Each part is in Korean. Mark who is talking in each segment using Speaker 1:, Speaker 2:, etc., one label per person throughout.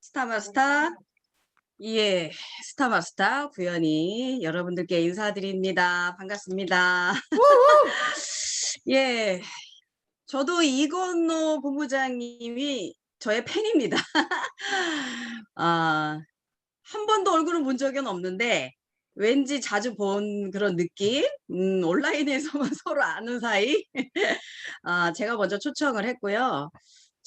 Speaker 1: 스타마스타, 예, 스타마스타 구현이 여러분들께 인사드립니다. 반갑습니다. 예, 저도 이건호 본부장님이 저의 팬입니다. 아, 한 번도 얼굴을 본 적은 없는데 왠지 자주 본 그런 느낌? 온라인에서만 서로 아는 사이? 제가 먼저 초청을 했고요.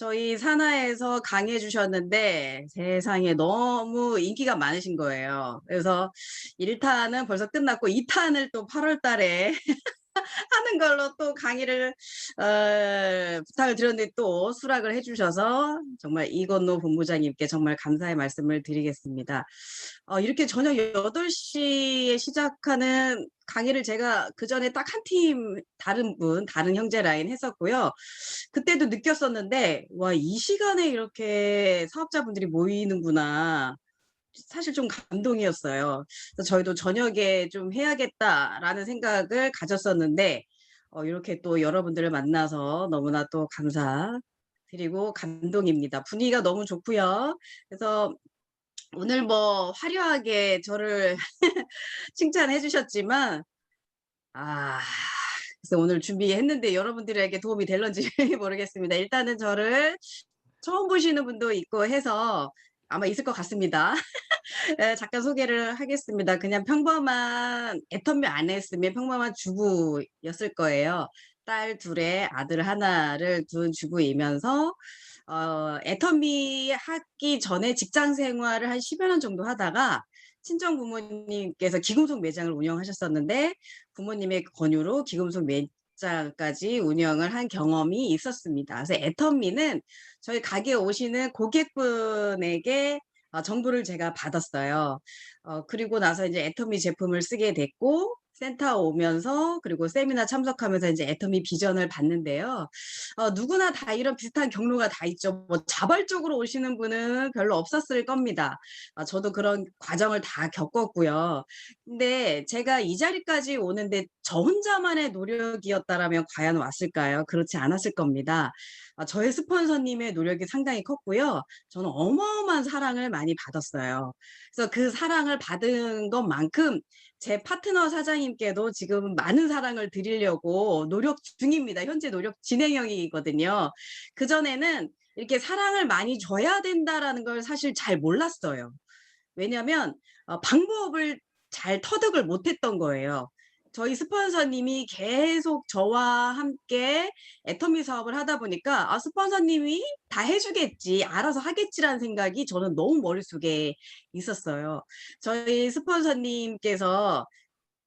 Speaker 1: 저희 산하에서 강의해 주셨는데 세상에 너무 인기가 많으신 거예요. 그래서 1탄은 벌써 끝났고 2탄을 또 8월 달에 하는 걸로 또 강의를 부탁을 드렸는데 또 수락을 해 주셔서 정말 이건노 본부장님께 정말 감사의 말씀을 드리겠습니다. 이렇게 저녁 8시에 시작하는 강의를 제가 그전에 딱 한 팀 다른 형제 라인 했었고요. 그때도 느꼈었는데 '와 이 시간에 이렇게 사업자분들이 모이는구나.' 사실 좀 감동이었어요. 그래서 저희도 '저녁에 좀 해야겠다.'라는 생각을 가졌었는데 이렇게 또 여러분들을 만나서 너무나 또 감사드리고 감동입니다. 분위기가 너무 좋고요. 그래서 오늘 뭐 화려하게 저를 칭찬해 주셨지만 아 그래서 오늘 준비했는데 여러분들에게 도움이 될런지 모르겠습니다. 일단은 저를 처음 보시는 분도 있고 해서 아마 있을 것 같습니다. 예, 잠깐 소개를 하겠습니다. 그냥 평범한 애터미 안 했으면 평범한 주부였을 거예요. 딸 둘에 아들 하나를 둔 주부이면서 애터미 하기 전에 직장 생활을 한 10여 년 정도 하다가 친정 부모님께서 기금속 매장을 운영하셨었는데 부모님의 권유로 기금속 매장까지 운영을 한 경험이 있었습니다. 그래서 애터미는 저희 가게에 오시는 고객분에게 정보를 제가 받았어요. 그리고 나서 이제 애터미 제품을 쓰게 됐고 센터 오면서 그리고 세미나 참석하면서 이제 애터미 비전을 봤는데요. 누구나 다 이런 비슷한 경로가 다 있죠. 뭐 자발적으로 오시는 분은 별로 없었을 겁니다. 저도 그런 과정을 다 겪었고요. 근데 제가 이 자리까지 오는데 저 혼자만의 노력이었다라면 과연 왔을까요? 그렇지 않았을 겁니다. 저의 스폰서님의 노력이 상당히 컸고요. 저는 어마어마한 사랑을 많이 받았어요. 그래서 그 사랑을 받은 것만큼 제 파트너 사장님께도 지금 많은 사랑을 드리려고 노력 중입니다. 현재 노력 진행형이거든요. 그전에는 이렇게 사랑을 많이 줘야 된다라는 걸 사실 잘 몰랐어요. 왜냐면 방법을 잘 터득을 못했던 거예요. 저희 스폰서님이 계속 저와 함께 애터미 사업을 하다 보니까 '아 스폰서님이 다 해 주겠지. 알아서 하겠지.'라는 생각이 저는 너무 머릿속에 있었어요. 저희 스폰서님께서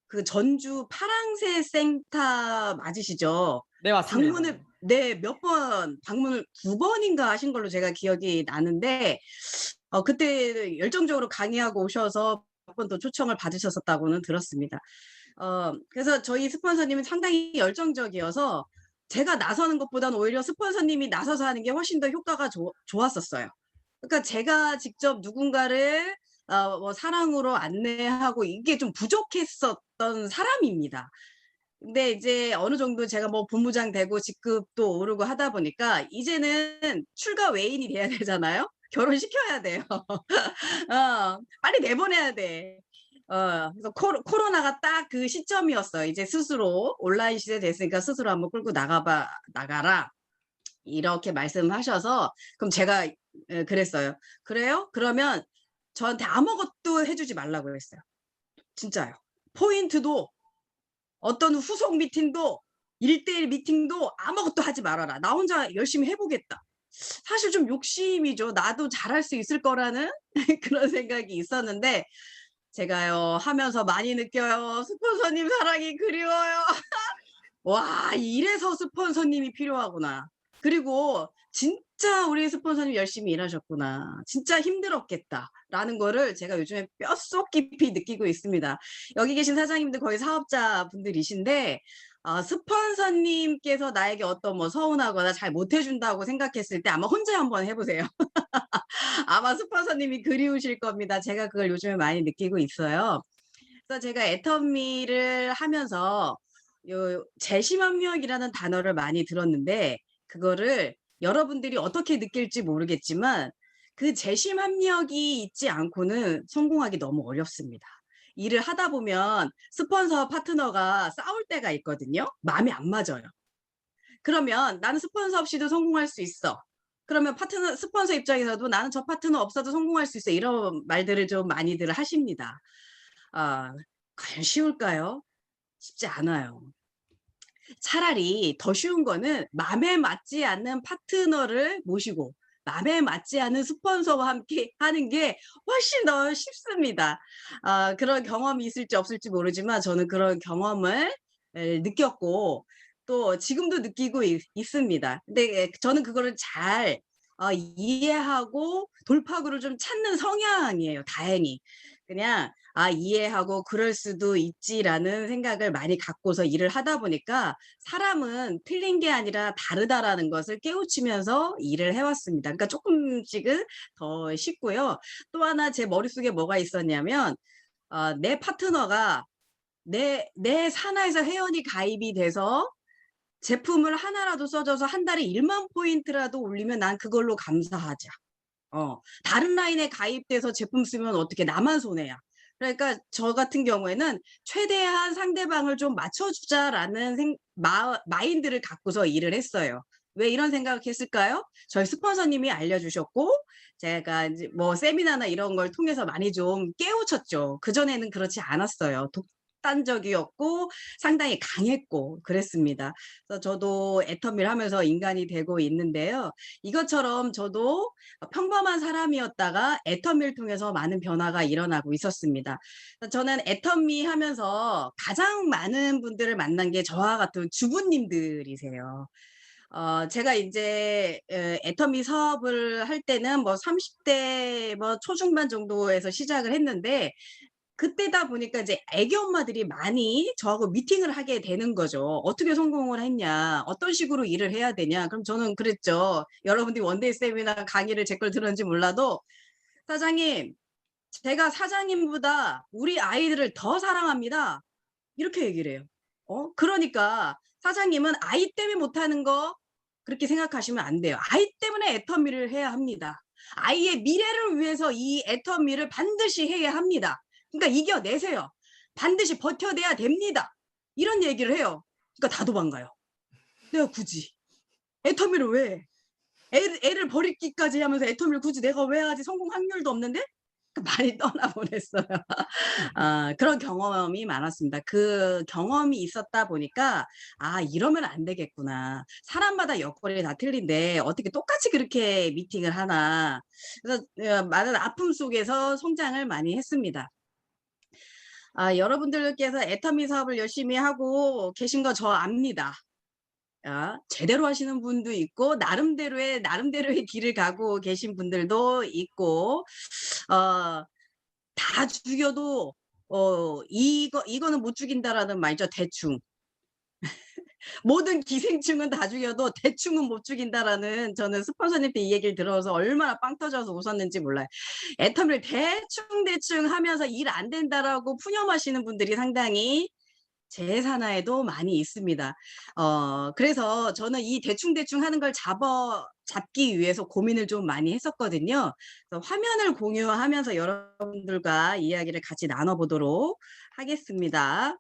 Speaker 1: 그 전주 파랑새 센터 맞으시죠?
Speaker 2: 네, 맞습니다.
Speaker 1: 방문을 네 몇 번 방문을 2번인가 하신 걸로 제가 기억이 나는데 그때 열정적으로 강의하고 오셔서 몇 번 더 초청을 받으셨었다고는 들었습니다. 그래서 저희 스폰서님은 상당히 열정적이어서 제가 나서는 것보다는 오히려 스폰서님이 나서서 하는 게 훨씬 더 효과가 좋았었어요. 그러니까 제가 직접 누군가를 뭐 사랑으로 안내하고 이게 좀 부족했었던 사람입니다. 근데 이제 어느 정도 제가 뭐 본부장 되고 직급도 오르고 하다 보니까 이제는 출가 외인이 돼야 되잖아요. 결혼시켜야 돼요. 빨리 내보내야 돼. 그래서 코로나가 딱 그 시점이었어요. 이제 스스로 온라인 시대 됐으니까 스스로 한번 끌고 나가라. 이렇게 말씀하셔서 그럼 제가 그랬어요. "그래요? 그러면 저한테 아무것도 해 주지 말라고 했어요." 진짜요. 포인트도 어떤 후속 미팅도 1대1 미팅도 아무것도 하지 말아라. 나 혼자 열심히 해 보겠다. 사실 좀 욕심이죠. 나도 잘할 수 있을 거라는 그런 생각이 있었는데 제가요 하면서 많이 느껴요. 스폰서님 사랑이 그리워요. 와 이래서 스폰서님이 필요하구나. 그리고 '진짜 우리 스폰서님 열심히 일하셨구나. 진짜 힘들었겠다.'라는 거를 제가 요즘에 뼛속 깊이 느끼고 있습니다. 여기 계신 사장님들 거의 사업자분들이신데 스폰서님께서 나에게 어떤 뭐 서운하거나 잘 못해 준다고 생각했을 때 아마 혼자 한번 해 보세요. 아마 스폰서님이 그리우실 겁니다. 제가 그걸 요즘에 많이 느끼고 있어요. 그래서 제가 애터미를 하면서 요 재심합력이라는 단어를 많이 들었는데 그거를 여러분들이 어떻게 느낄지 모르겠지만 그 재심 합력이 있지 않고는 성공하기 너무 어렵습니다. 일을 하다 보면 스폰서 파트너가 싸울 때가 있거든요. 마음이 안 맞아요. 그러면 "나는 스폰서 없이도 성공할 수 있어." 그러면 파트너 스폰서 입장에서도 "나는 저 파트너 없어도 성공할 수 있어." 이런 말들을 좀 많이들 하십니다. 아 과연 쉬울까요? 쉽지 않아요. 차라리 더 쉬운 거는 맘에 맞지 않는 파트너를 모시고 맘에 맞지 않은 스폰서와 함께 하는 게 훨씬 더 쉽습니다. 그런 경험이 있을지 없을지 모르지만 저는 그런 경험을 느꼈고 또 지금도 느끼고 있습니다. 근데 저는 그거를 잘 이해하고 돌파구를 좀 찾는 성향이에요, 다행히. 그냥 이해하고 '그럴 수도 있지.'라는 생각을 많이 갖고서 일을 하다 보니까 사람은 틀린 게 아니라 다르다라는 것을 깨우치면서 일을 해 왔습니다. 그러니까 쪼끔씩은 더 쉽고요. 또 하나 제 머릿속에 뭐가 있었냐면 내 파트너가 내 산하에서 회원이 가입이 돼서 제품을 하나라도 써 줘서 한 달에 1만 포인트라도 올리면 난 그걸로 감사하자. 다른 라인에 가입돼서 제품 쓰면 어떻게 나만 손해야. 그러니까 저 같은 경우에는 '최대한 상대방을 좀 맞춰 주자.'라는 마인드를 갖고서 일을 했어요. 왜 이런 생각을 했을까요? 저희 스폰서님이 알려주셨고 제가 인제 뭐 세미나나 이런 걸 통해서 많이 좀 깨우쳤죠. 그전에는 그렇지 않았어요. 독단적이었고 상당히 강했고 그랬습니다. 그래서 저도 애터미를 하면서 인간이 되고 있는데요. 이것처럼 저도 평범한 사람이었다가 애터미를 통해서 많은 변화가 일어나고 있었습니다. 저는 애터미 하면서 가장 많은 분들을 만난 게 저와 같은 주부님들이세요. 제가 인제 애터미 사업을 할 때는 뭐 30대 뭐 초중반 정도에서 시작을 했는데 그때다 보니까 이제 애기 엄마들이 많이 저하고 미팅을 하게 되는 거죠. "어떻게 성공을 했냐? 어떤 식으로 일을 해야 되냐?" 그럼 저는 그랬죠. 여러분들이 원데이 세미나 강의를 제 걸 들었는지 몰라도 "사장님, 제가 사장님보다 우리 아이들을 더 사랑합니다." 이렇게 얘기를 해요. 그러니까 사장님은 아이 때문에 못하는 거 그렇게 생각하시면 안 돼요. 아이 때문에 애터미를 해야 합니다. 아이의 미래를 위해서 이 애터미를 반드시 해야 합니다. 그러니까 이겨내세요. 반드시 버텨내야 됩니다. 이런 얘기를 해요. 그러니까 다 도망가요. 내가 굳이 애터미를 왜 해? 애를 버리기까지 하면서 애터미를 굳이 내가 왜 하지? 성공 확률도 없는데? 그 많이 떠나보냈어요. 그런 경험이 많았습니다. 그 경험이 있었다 보니까 '아 이러면 안 되겠구나. 사람마다 여건이 다 틀린데 어떻게 똑같이 그렇게 미팅을 하나.' 그래서 많은 아픔 속에서 성장을 많이 했습니다. 여러분들께서 애터미 사업을 열심히 하고 계신 거 저 압니다. 제대로 하시는 분도 있고 나름대로의 길을 가고 계신 분들도 있고 어 다 죽여도 이거는 못 죽인다라는 말이죠 대충. 모든 기생충은 다 죽여도 대충은 못 죽인다라는 저는 스폰서님 때 이 얘기를 들어서 얼마나 빵 터져서 웃었는지 몰라요. 애터미를 대충대충 하면서 '일 안 된다.'라고 푸념하시는 분들이 상당히 제 산하에도 많이 있습니다. 그래서 저는 이 대충대충 하는 걸 잡기 위해서 고민을 좀 많이 했었거든요. 그래서 화면을 공유하면서 여러분들과 이야기를 같이 나눠 보도록 하겠습니다.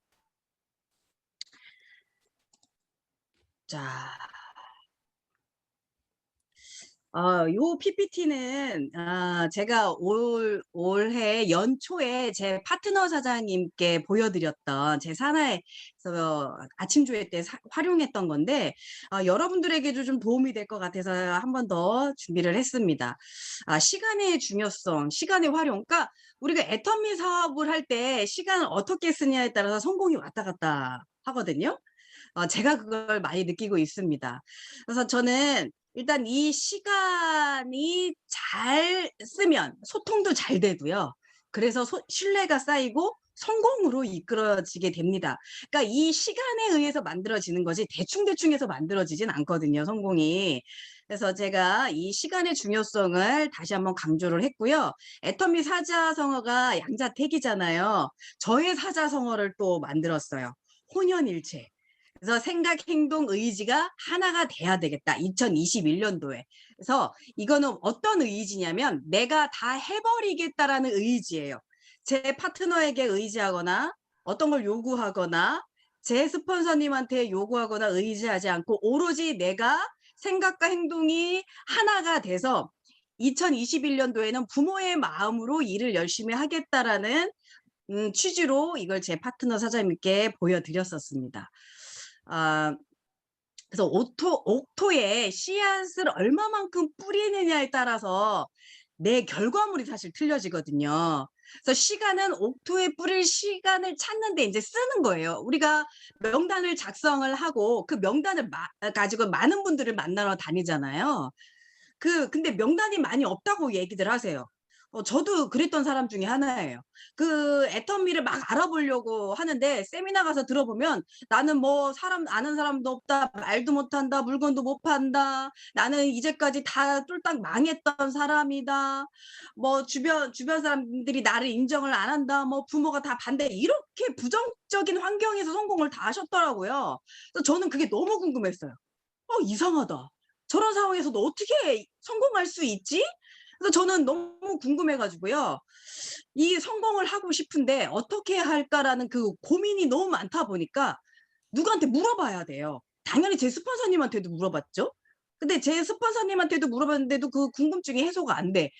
Speaker 1: 자. 요 PPT는 제가 올해 연초에 제 파트너 사장님께 보여드렸던 제 산하에서 아침 조회 때 활용했던 건데 여러분들에게도 좀 도움이 될 것 같아서 한 번 더 준비를 했습니다. 시간의 중요성, 시간의 활용. 그러니까 우리가 애터미 사업을 할 때 시간을 어떻게 쓰냐에 따라서 성공이 왔다 갔다 하거든요. 제가 그걸 많이 느끼고 있습니다. 그래서 저는 일단 이 시간이 잘 쓰면 소통도 잘 되고요. 그래서 신뢰가 쌓이고 성공으로 이끌어지게 됩니다. 그러니까 이 시간에 의해서 만들어지는 거지 대충대충 해서 만들어지진 않거든요, 성공이. 그래서 제가 이 시간의 중요성을 다시 한번 강조를 했고요. 애터미 사자성어가 양자택이잖아요. 저의 사자성어를 또 만들었어요. 혼연일체. 그래서 생각, 행동, 의지가 하나가 돼야 되겠다. 2021년도에. 그래서 이거는 어떤 의지냐면 내가 다 해버리겠다라는 의지예요. 제 파트너에게 의지하거나 어떤 걸 요구하거나 제 스폰서님한테 요구하거나 의지하지 않고 오로지 내가 생각과 행동이 하나가 돼서 2021년도에는 부모의 마음으로 일을 열심히 하겠다라는 취지로 이걸 제 파트너 사장님께 보여드렸었습니다. 아, 그래서 옥토에 씨앗을 얼마만큼 뿌리느냐에 따라서 내 결과물이 사실 틀려지거든요. 그래서 시간은 옥토에 뿌릴 시간을 찾는데 이제 쓰는 거예요. 우리가 명단을 작성을 하고 그 명단을 가지고 많은 분들을 만나러 다니잖아요. 근데 명단이 많이 없다고 얘기들 하세요. 저도 그랬던 사람 중에 하나예요. 그 애터미를 막 알아보려고 하는데 세미나 가서 들어보면 나는 뭐 사람 아는 사람도 없다. 말도 못한다. 물건도 못 판다. 나는 이제까지 다 쫄딱 망했던 사람이다. 뭐 주변 사람들이 나를 인정을 안 한다. 뭐 부모가 다 반대. 이렇게 부정적인 환경에서 성공을 다 하셨더라고요. 그래서 저는 그게 너무 궁금했어요. 이상하다. 저런 상황에서도 어떻게 성공할 수 있지? 그래서 저는 너무 궁금해 가지고요. 이 성공을 하고 싶은데 어떻게 할까라는 그 고민이 너무 많다 보니까 누구한테 물어봐야 돼요. 당연히 제 스폰서님한테도 물어봤죠. 근데 제 스폰서님한테도 물어봤는데도 그 궁금증이 해소가 안 돼.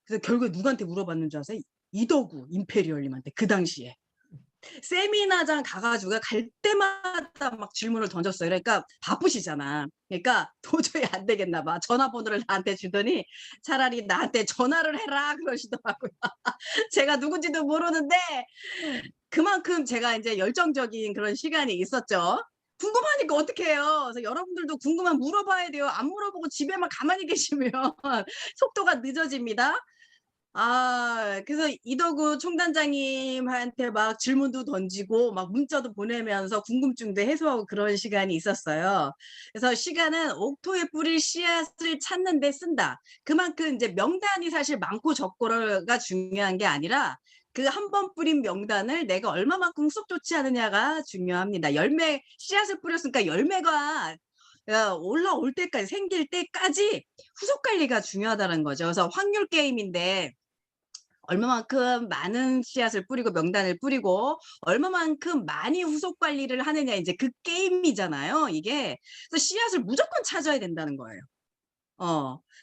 Speaker 1: 그래서 결국에 누구한테 물어봤는 줄 아세요? 이더구 임페리얼님한테 그 당시에. 세미나장 가가지고 갈 때마다 막 질문을 던졌어요. 그러니까 바쁘시잖아. 그러니까 도저히 안 되겠나 봐. 전화번호를 나한테 주더니 차라리 나한테 전화를 해라 그러시더라고요. 제가 누군지도 모르는데 그만큼 제가 이제 열정적인 그런 시간이 있었죠. 궁금하니까 어떡해요. 그래서 여러분들도 궁금하면 물어봐야 돼요. 안 물어보고 집에만 가만히 계시면 속도가 늦어집니다. 그래서 이덕우 총단장님한테 막 질문도 던지고 막 문자도 보내면서 궁금증도 해소하고 그런 시간이 있었어요. 그래서 시간은 옥토에 뿌릴 씨앗을 찾는 데 쓴다. 그만큼 이제 명단이 사실 많고 적고가 중요한 게 아니라 그 한 번 뿌린 명단을 내가 얼마만큼 후속 조치하느냐가 중요합니다. 씨앗을 뿌렸으니까 열매가 올라올 때까지 생길 때까지 후속 관리가 중요하다는 거죠. 그래서 확률 게임인데 얼마만큼 많은 씨앗을 뿌리고 명단을 뿌리고 얼마만큼 많이 후속 관리를 하느냐 이제 그 게임이잖아요, 이게. 그래서 씨앗을 무조건 찾아야 된다는 거예요.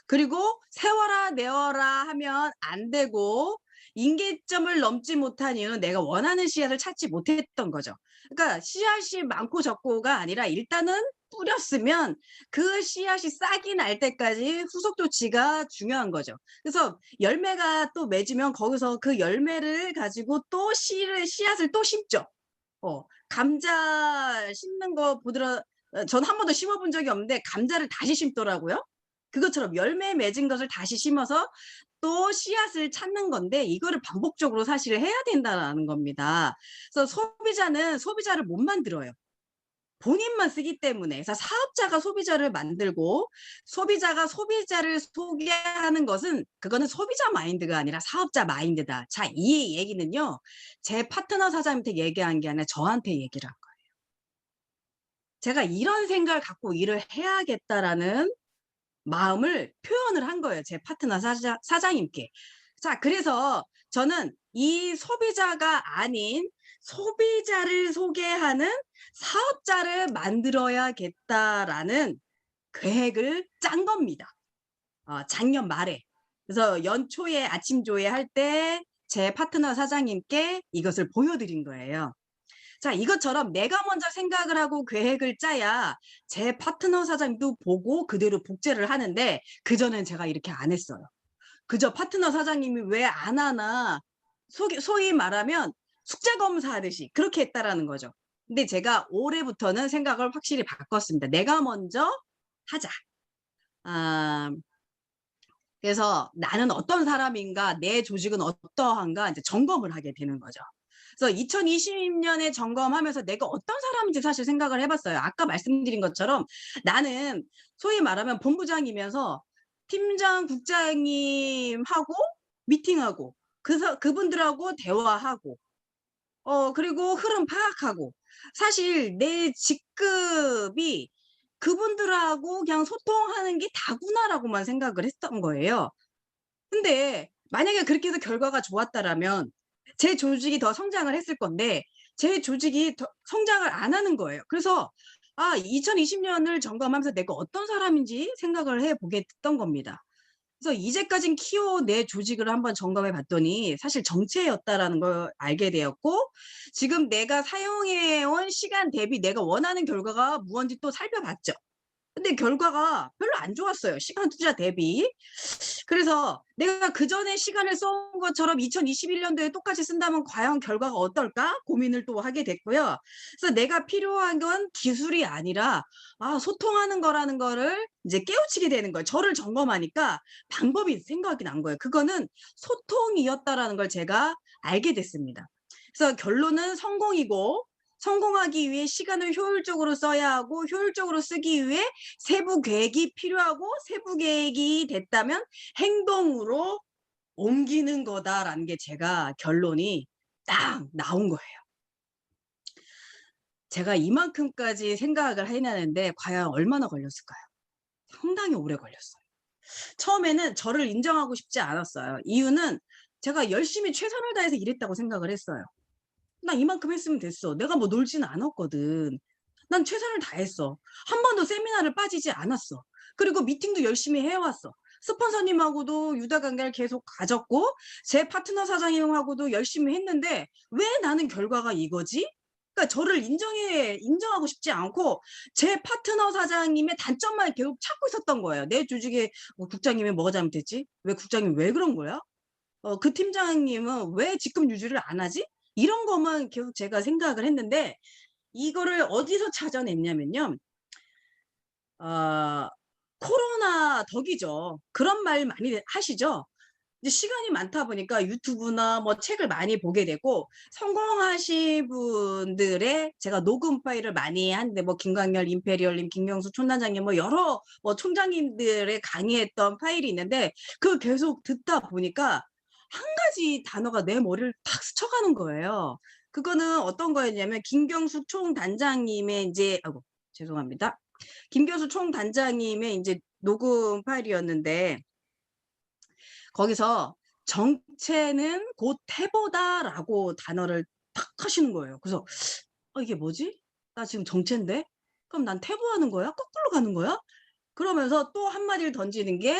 Speaker 1: 그리고 세워라 내어라 하면 안 되고 임계점을 넘지 못한 이유는 내가 원하는 씨앗을 찾지 못했던 거죠. 그러니까 씨앗이 많고 적고가 아니라 일단은 뿌렸으면 그 씨앗이 싹이 날 때까지 후속 조치가 중요한 거죠. 그래서 열매가 또 맺으면 거기서 그 열매를 가지고 또 씨앗을 또 심죠. 감자 심는 거 보더라. 전 한 번도 심어본 적이 없는데 감자를 다시 심더라고요. 그것처럼 열매 맺은 것을 다시 심어서 또 씨앗을 찾는 건데 이거를 반복적으로 사실 해야 된다는 겁니다. 그래서 소비자는 소비자를 못 만들어요. 본인만 쓰기 때문에. 그래서 사업자가 소비자를 만들고 소비자가 소비자를 소개하는 것은 그거는 소비자 마인드가 아니라 사업자 마인드다. 자, 이 얘기는요. 제 파트너 사장님한테 얘기한 게 아니라 저한테 얘기를 한 거예요. 제가 이런 생각을 갖고 일을 해야겠다라는 마음을 표현을 한 거예요. 제 파트너 사장님께. 자, 그래서 저는 이 소비자가 아닌 소비자를 소개하는 사업자를 만들어야겠다라는 계획을 짠 겁니다. 작년 말에. 그래서 연초에 아침 조회할 때 제 파트너 사장님께 이것을 보여드린 거예요. 자, 이것처럼 내가 먼저 생각을 하고 계획을 짜야 제 파트너 사장님도 보고 그대로 복제를 하는데 그전엔 제가 이렇게 안 했어요. 그저 파트너 사장님이 왜 안 하나 소위 말하면 숙제 검사하듯이 그렇게 했다라는 거죠. 근데 제가 올해부터는 생각을 확실히 바꿨습니다. 내가 먼저 하자. 아, 그래서 나는 어떤 사람인가, 내 조직은 어떠한가 이제 점검을 하게 되는 거죠. 그래서 2020년에 점검하면서 내가 어떤 사람인지 사실 생각을 해봤어요. 아까 말씀드린 것처럼 나는 소위 말하면 본부장이면서 팀장, 국장님하고 미팅하고 그분들하고 대화하고 그리고 흐름 파악하고 사실 내 직급이 그분들하고 그냥 소통하는 게 다구나라고만 생각을 했던 거예요. 근데 만약에 그렇게 해서 결과가 좋았다라면 제 조직이 더 성장을 했을 건데 제 조직이 더 성장을 안 하는 거예요. 그래서 2020년을 점검하면서 내가 어떤 사람인지 생각을 해 보게 됐던 겁니다. 그래서 이제까진 내 조직을 한번 점검해 봤더니 사실 정체였다라는 걸 알게 되었고, 지금 내가 사용해 온 시간 대비 내가 원하는 결과가 무언지 또 살펴봤죠. 근데 결과가 별로 안 좋았어요, 시간 투자 대비. 그래서 '내가 그전에 시간을 써온 것처럼 2021년도에 똑같이 쓴다면 과연 결과가 어떨까?' 고민을 또 하게 됐고요. 그래서 내가 필요한 건 기술이 아니라 소통하는 거라는 거를 이제 깨우치게 되는 거예요. 저를 점검하니까 방법이 생각이 난 거예요. 그거는 소통이었다라는 걸 제가 알게 됐습니다. 그래서 결론은 성공이고, 성공하기 위해 시간을 효율적으로 써야 하고, 효율적으로 쓰기 위해 세부 계획이 필요하고, 세부 계획이 됐다면 행동으로 옮기는 거다라는 게 제가 결론이 딱 나온 거예요. 제가 이만큼까지 생각을 해내는데 과연 얼마나 걸렸을까요? 상당히 오래 걸렸어요. 처음에는 저를 인정하고 싶지 않았어요. 이유는 제가 열심히 최선을 다해서 일했다고 생각을 했어요. 나 이만큼 했으면 됐어. 내가 뭐 놀지는 않았거든. 난 최선을 다했어. 한 번도 세미나를 빠지지 않았어. 그리고 미팅도 열심히 해왔어. 스폰서님하고도 유대 관계를 계속 가졌고, 제 파트너 사장님하고도 열심히 했는데 왜 나는 결과가 이거지? 그러니까 저를 인정하고 싶지 않고 제 파트너 사장님의 단점만 계속 찾고 있었던 거예요. 내 조직에 국장님이 뭐가 잘못했지? 왜 국장님 왜 그런 거야? 그 팀장님은 왜 직급 유지를 안 하지? 이런 것만 계속 제가 생각을 했는데, 이거를 어디서 찾아냈냐면요. 어 코로나 덕이죠. 그런 말 많이 하시죠. 이제 시간이 많다 보니까 유튜브나 뭐 책을 많이 보게 되고, 성공하신 분들의 제가 녹음 파일을 많이 하는데, 뭐 김광열 임페리얼님, 김경수 촌단장님, 뭐 여러 총장님들의 강의했던 파일이 있는데, 그걸 계속 듣다 보니까 한 가지 단어가 내 머리를 탁 스쳐가는 거예요. 그거는 어떤 거였냐면 김경수 총단장님의 인제, 아이고 죄송합니다. 김경수 총단장님의 인제 녹음 파일이었는데, 거기서 "정체는 곧 태보다."라고 단어를 탁 하시는 거예요. 그래서 이게 뭐지? 나 지금 정체인데? 그럼 난 퇴보하는 거야? 거꾸로 가는 거야?' 그러면서 또 한마디를 던지는 게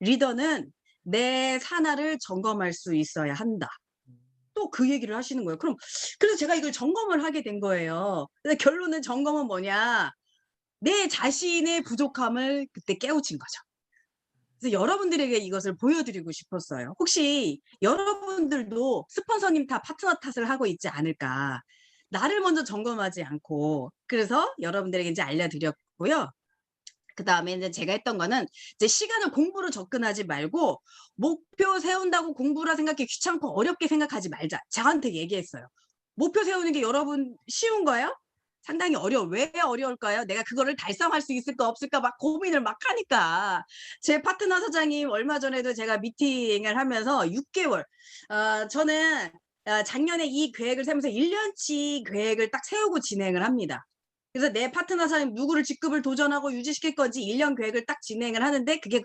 Speaker 1: "리더는 내 산하를 점검할 수 있어야 한다." 또 그 얘기를 하시는 거예요. 그래서 제가 이걸 점검을 하게 된 거예요. 근데 결론은, 점검은 뭐냐? 내 자신의 부족함을 그때 깨우친 거죠. 그래서 여러분들에게 이것을 보여드리고 싶었어요. 혹시 여러분들도 스폰서님 파트너 탓을 하고 있지 않을까? 나를 먼저 점검하지 않고. 그래서 여러분들에게 이제 알려드렸고요. 그다음에 인제 제가 했던 거는, 이제 시간을 공부로 접근하지 말고 목표 세운다고 공부라 생각해 귀찮고 어렵게 생각하지 말자. 저한테 얘기했어요. 목표 세우는 게 여러분 쉬운가요? 상당히 어려워요. 왜 어려울까요? 내가 그거를 달성할 수 있을까 없을까 막 고민을 막 하니까. 제 파트너 사장님 얼마 전에도 제가 미팅을 하면서 6개월, 저는 작년에 이 계획을 세우면서 1년치 계획을 딱 세우고 진행을 합니다. 그래서 내 파트너 사장님 누구를 직급을 도전하고 유지시킬 건지 1년 계획을 딱 진행을 하는데, 그게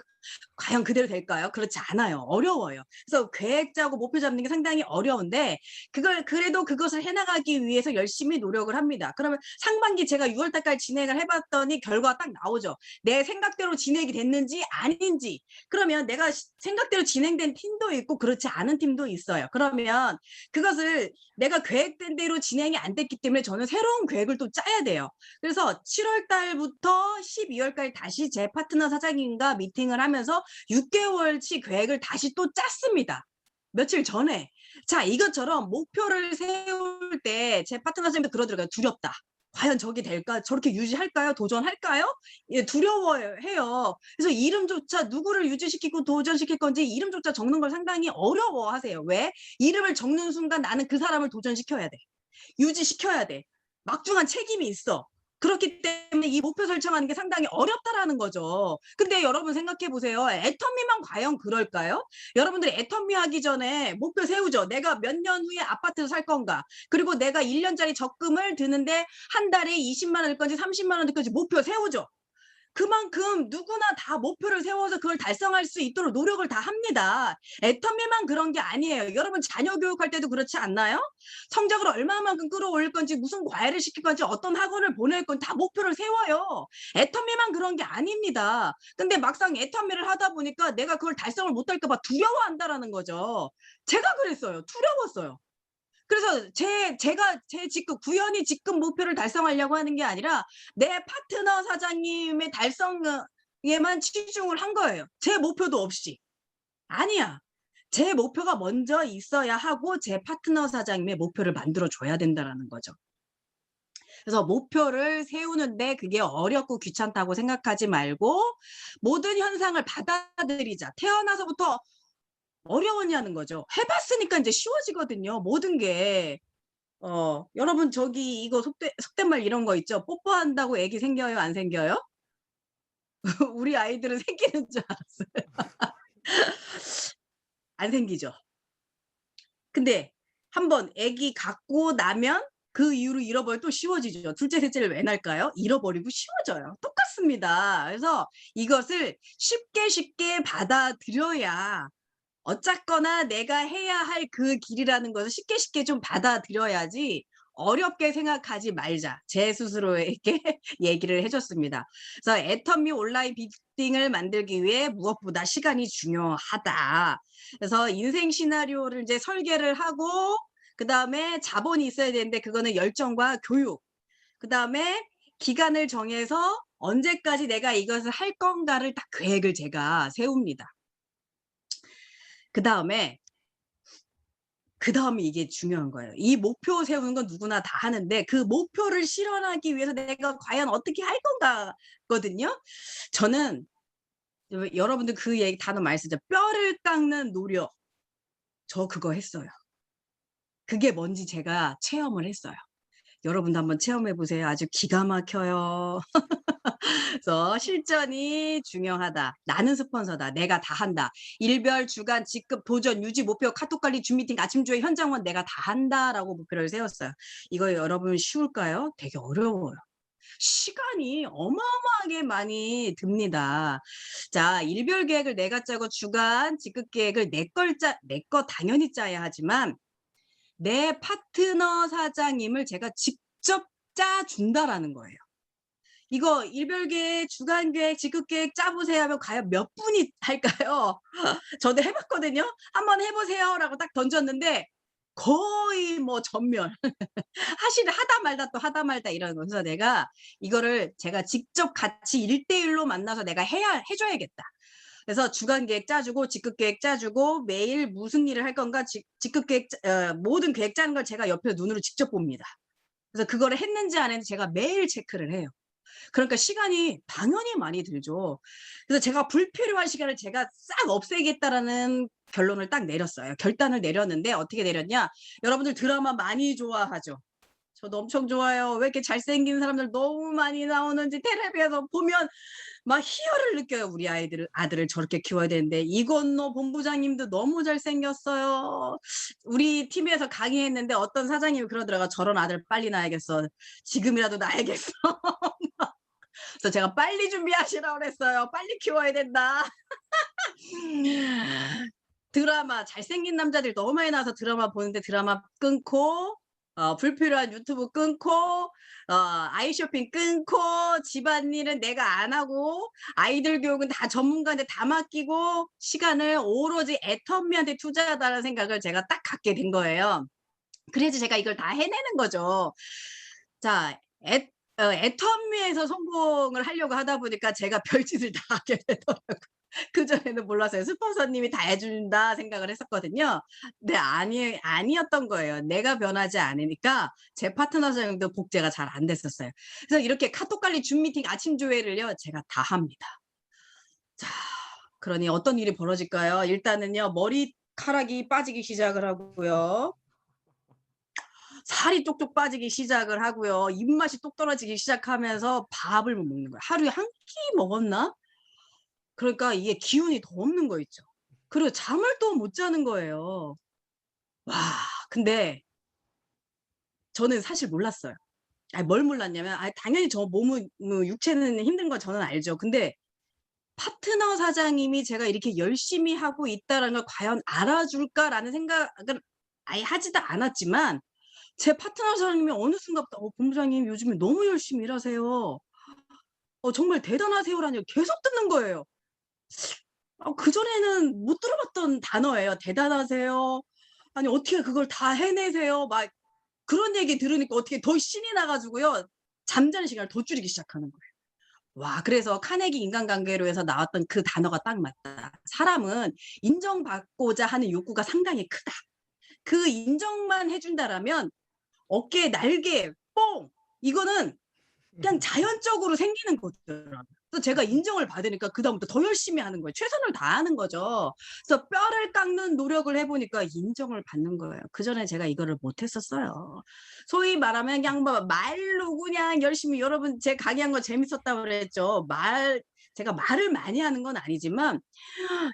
Speaker 1: 과연 그대로 될까요? 그렇지 않아요. 어려워요. 그래서 계획 짜고 목표 잡는 게 상당히 어려운데, 그래도 그것을 해 나가기 위해서 열심히 노력을 합니다. 그러면 상반기 제가 6월 달까지 진행을 해 봤더니 결과가 딱 나오죠. 내 생각대로 진행이 됐는지 아닌지. 그러면 내가 생각대로 진행된 팀도 있고 그렇지 않은 팀도 있어요. 그러면 그것을, 내가 계획된 대로 진행이 안 됐기 때문에 저는 새로운 계획을 또 짜야 돼요. 그래서 7월 달부터 12 월까지 다시 제 파트너 사장님과 미팅을 하면서 6개월치 계획을 다시 또 짰습니다, 며칠 전에. 자, 이것처럼 목표를 세울 때 제 파트너 선생님도 그러더라고요. "두렵다. 과연 저게 될까? 저렇게 유지할까요? 도전할까요?" 예, 두려워해요. 그래서 이름조차 누구를 유지시키고 도전시킬 건지 이름조차 적는 걸 상당히 어려워하세요. 왜? 이름을 적는 순간 나는 그 사람을 도전시켜야 돼. 유지시켜야 돼. 막중한 책임이 있어. 그렇기 때문에 이 목표 설정하는 게 상당히 어렵다라는 거죠. 근데 여러분 생각해 보세요. 애터미만 과연 그럴까요? 여러분들이 애터미 하기 전에 목표 세우죠. 내가 몇 년 후에 아파트를 살 건가? 그리고 내가 1년짜리 적금을 드는데 한 달에 20만 원일 건지 30만 원일 건지 목표 세우죠. 그만큼 누구나 다 목표를 세워서 그걸 달성할 수 있도록 노력을 다 합니다. 애터미만 그런 게 아니에요. 여러분 자녀 교육할 때도 그렇지 않나요? 성적을 얼마만큼 끌어올릴 건지 무슨 과외를 시킬 건지 어떤 학원을 보낼 건지 다 목표를 세워요. 애터미만 그런 게 아닙니다. 근데 막상 애터미를 하다 보니까 내가 그걸 달성을 못할까 봐 두려워한다라는 거죠. 제가 그랬어요. 두려웠어요. 그래서 제가 제 직급 구현이 직급 목표를 달성하려고 하는 게 아니라 내 파트너 사장님의 달성에만 치중을 한 거예요. 제 목표도 없이. 아니야. 제 목표가 먼저 있어야 하고 제 파트너 사장님의 목표를 만들어 줘야 된다라는 거죠. 그래서 목표를 세우는데 그게 어렵고 귀찮다고 생각하지 말고 모든 현상을 받아들이자. 태어나서부터 어려웠냐는 거죠. 해 봤으니까 인제 쉬워지거든요, 모든 게. 여러분 저기 이거 속된 말 이런 거 있죠. "뽀뽀한다고 애기 생겨요, 안 생겨요?" 우리 아이들은 생기는 줄 알았어요. 안 생기죠. 근데 한번 애기 갖고 나면 그 이후로 잃어버리면 또 쉬워지죠. 둘째, 셋째를 왜 낳을까요? 잃어버리고 쉬워져요. 똑같습니다. 그래서 이것을 쉽게 쉽게 받아들여야 어쨌거나 내가 해야 할 그 길이라는 것을 쉽게 쉽게 좀 받아들여야지 어렵게 생각하지 말자. 제 스스로에게 얘기를 해 줬습니다. 그래서 애터미 온라인 비딩을 만들기 위해 무엇보다 시간이 중요하다. 그래서 인생 시나리오를 이제 설계를 하고 그다음에 자본이 있어야 되는데 그거는 열정과 교육. 그다음에 기간을 정해서 언제까지 내가 이것을 할 건가를 딱 계획을 제가 세웁니다. 그다음에 그다음에 이게 중요한 거예요. 이 목표 세우는 건 누구나 다 하는데 그 목표를 실현하기 위해서 내가 과연 어떻게 할 건가거든요. 저는 여러분들 그 얘기 단어 많이 쓰죠. 뼈를 깎는 노력. 저 그거 했어요. 그게 뭔지 제가 체험을 했어요. 여러분도 한번 체험해 보세요. 아주 기가 막혀요. 그래서 실전이 중요하다. 나는 스폰서다. 내가 다 한다. 일별, 주간, 직급, 도전, 유지, 목표, 카톡 관리, 줌 미팅, 아침 조회, 현장원 내가 다 한다라고 목표를 세웠어요. 이거 여러분 쉬울까요? 되게 어려워요. 시간이 어마어마하게 많이 듭니다. 자, 일별 계획을 내가 짜고 주간, 직급 계획을 내 거 당연히 짜야 하지만 내 파트너 사장님을 제가 직접 짜 준다라는 거예요. 이거 일별 계획, 주간 계획, 직급 계획 짜 보세요 하면 과연 몇 분이 할까요? 저도 해 봤거든요. "한번 해 보세요."라고 딱 던졌는데 거의 뭐 전멸. 하다 말다 또 하다 말다 이러는 거예요. 그래서 내가 이거를 제가 직접 같이 1대1로 만나서 내가 해 줘야겠다. 그래서 주간 계획 짜 주고 직급 계획 짜 주고 매일 무슨 일을 할 건가 직급 계획 모든 계획 짜는 걸 제가 옆에서 눈으로 직접 봅니다. 그래서 그거를 했는지 안 했는지 제가 매일 체크를 해요. 그러니까 시간이 당연히 많이 들죠. 그래서 제가 '불필요한 시간을 제가 싹 없애겠다.'라는 결론을 딱 내렸어요. 결단을 내렸는데 어떻게 내렸냐? 여러분들 드라마 많이 좋아하죠? 저도 엄청 좋아해요. 왜 이렇게 잘생긴 사람들 너무 많이 나오는지 텔레비에서 보면 막 희열을 느껴요. 우리 아들을 저렇게 키워야 되는데 이건노 본부장님도 너무 잘생겼어요. 우리 팀에서 강의했는데 어떤 사장님이 그러더라고요. "저런 아들 빨리 낳아야겠어. 지금이라도 낳아야겠어." 그래서 제가 "빨리 준비하시라 그랬어요. 빨리 키워야 된다." 드라마 잘생긴 남자들이 너무 많이 나와서 드라마 보는데 드라마 끊고 불필요한 유튜브 끊고 아이 쇼핑 끊고 집안일은 내가 안 하고 아이들 교육은 다 전문가한테 다 맡기고 시간을 오로지 애터미한테 투자하자는 생각을 제가 딱 갖게 된 거예요. 그래서 제가 이걸 다 해내는 거죠. 자 애터미에서 성공을 하려고 하다 보니까 제가 별짓을 다 하게 되더라고요. 그전에는 몰랐어요. '스폰서님이 다 해 준다.' 생각을 했었거든요. 근데 아니었던 거예요. 내가 변하지 않으니까 제 파트너 사장님도 복제가 잘 안 됐었어요. 그래서 이렇게 카톡 관리 줌 미팅 아침 조회를요 제가 다 합니다. 자 그러니 어떤 일이 벌어질까요? 일단은요 머리카락이 빠지기 시작을 하고요. 살이 쪽쪽 빠지기 시작을 하고요. 입맛이 똑 떨어지기 시작하면서 밥을 못 먹는 거예요. 하루에 한 끼 먹었나? 그러니까 이게 기운이 더 없는 거 있죠. 그리고 잠을 또 못 자는 거예요. 와 근데 저는 사실 몰랐어요. 뭘 몰랐냐면 당연히 저 몸은 뭐 육체는 힘든 건 저는 알죠. 근데 파트너 사장님이 제가 이렇게 열심히 하고 있다라는 걸 과연 알아줄까라는 생각을 아예 하지도 않았지만 제 파트너 사장님이 어느 순간부터 본부장님 요즘에 너무 열심히 일하세요. 정말 대단하세요라는 걸 계속 듣는 거예요. 그전에는 못 들어봤던 단어예요. 대단하세요. 아니 어떻게 그걸 다 해내세요. 막 그런 얘기 들으니까 어떻게 더 신이 나 가지고요. 잠자는 시간을 더 줄이기 시작하는 거예요. 와 그래서 카네기 인간관계로에서 나왔던 그 단어가 딱 맞다. 사람은 인정받고자 하는 욕구가 상당히 크다. 그 인정만 해 준다라면 어깨에 날개 뽕 이거는 그냥 자연적으로 생기는 거더라고요. 그래서 제가 인정을 받으니까 그다음부터 더 열심히 하는 거예요. 최선을 다하는 거죠. 그래서 뼈를 깎는 노력을 해 보니까 인정을 받는 거예요. 그전에 제가 이거를 못 했었어요. 소위 말하면 그냥 뭐 말로 그냥 열심히 여러분 제 강의한 거 재밌었다고 그랬죠. 제가 말을 많이 하는 건 아니지만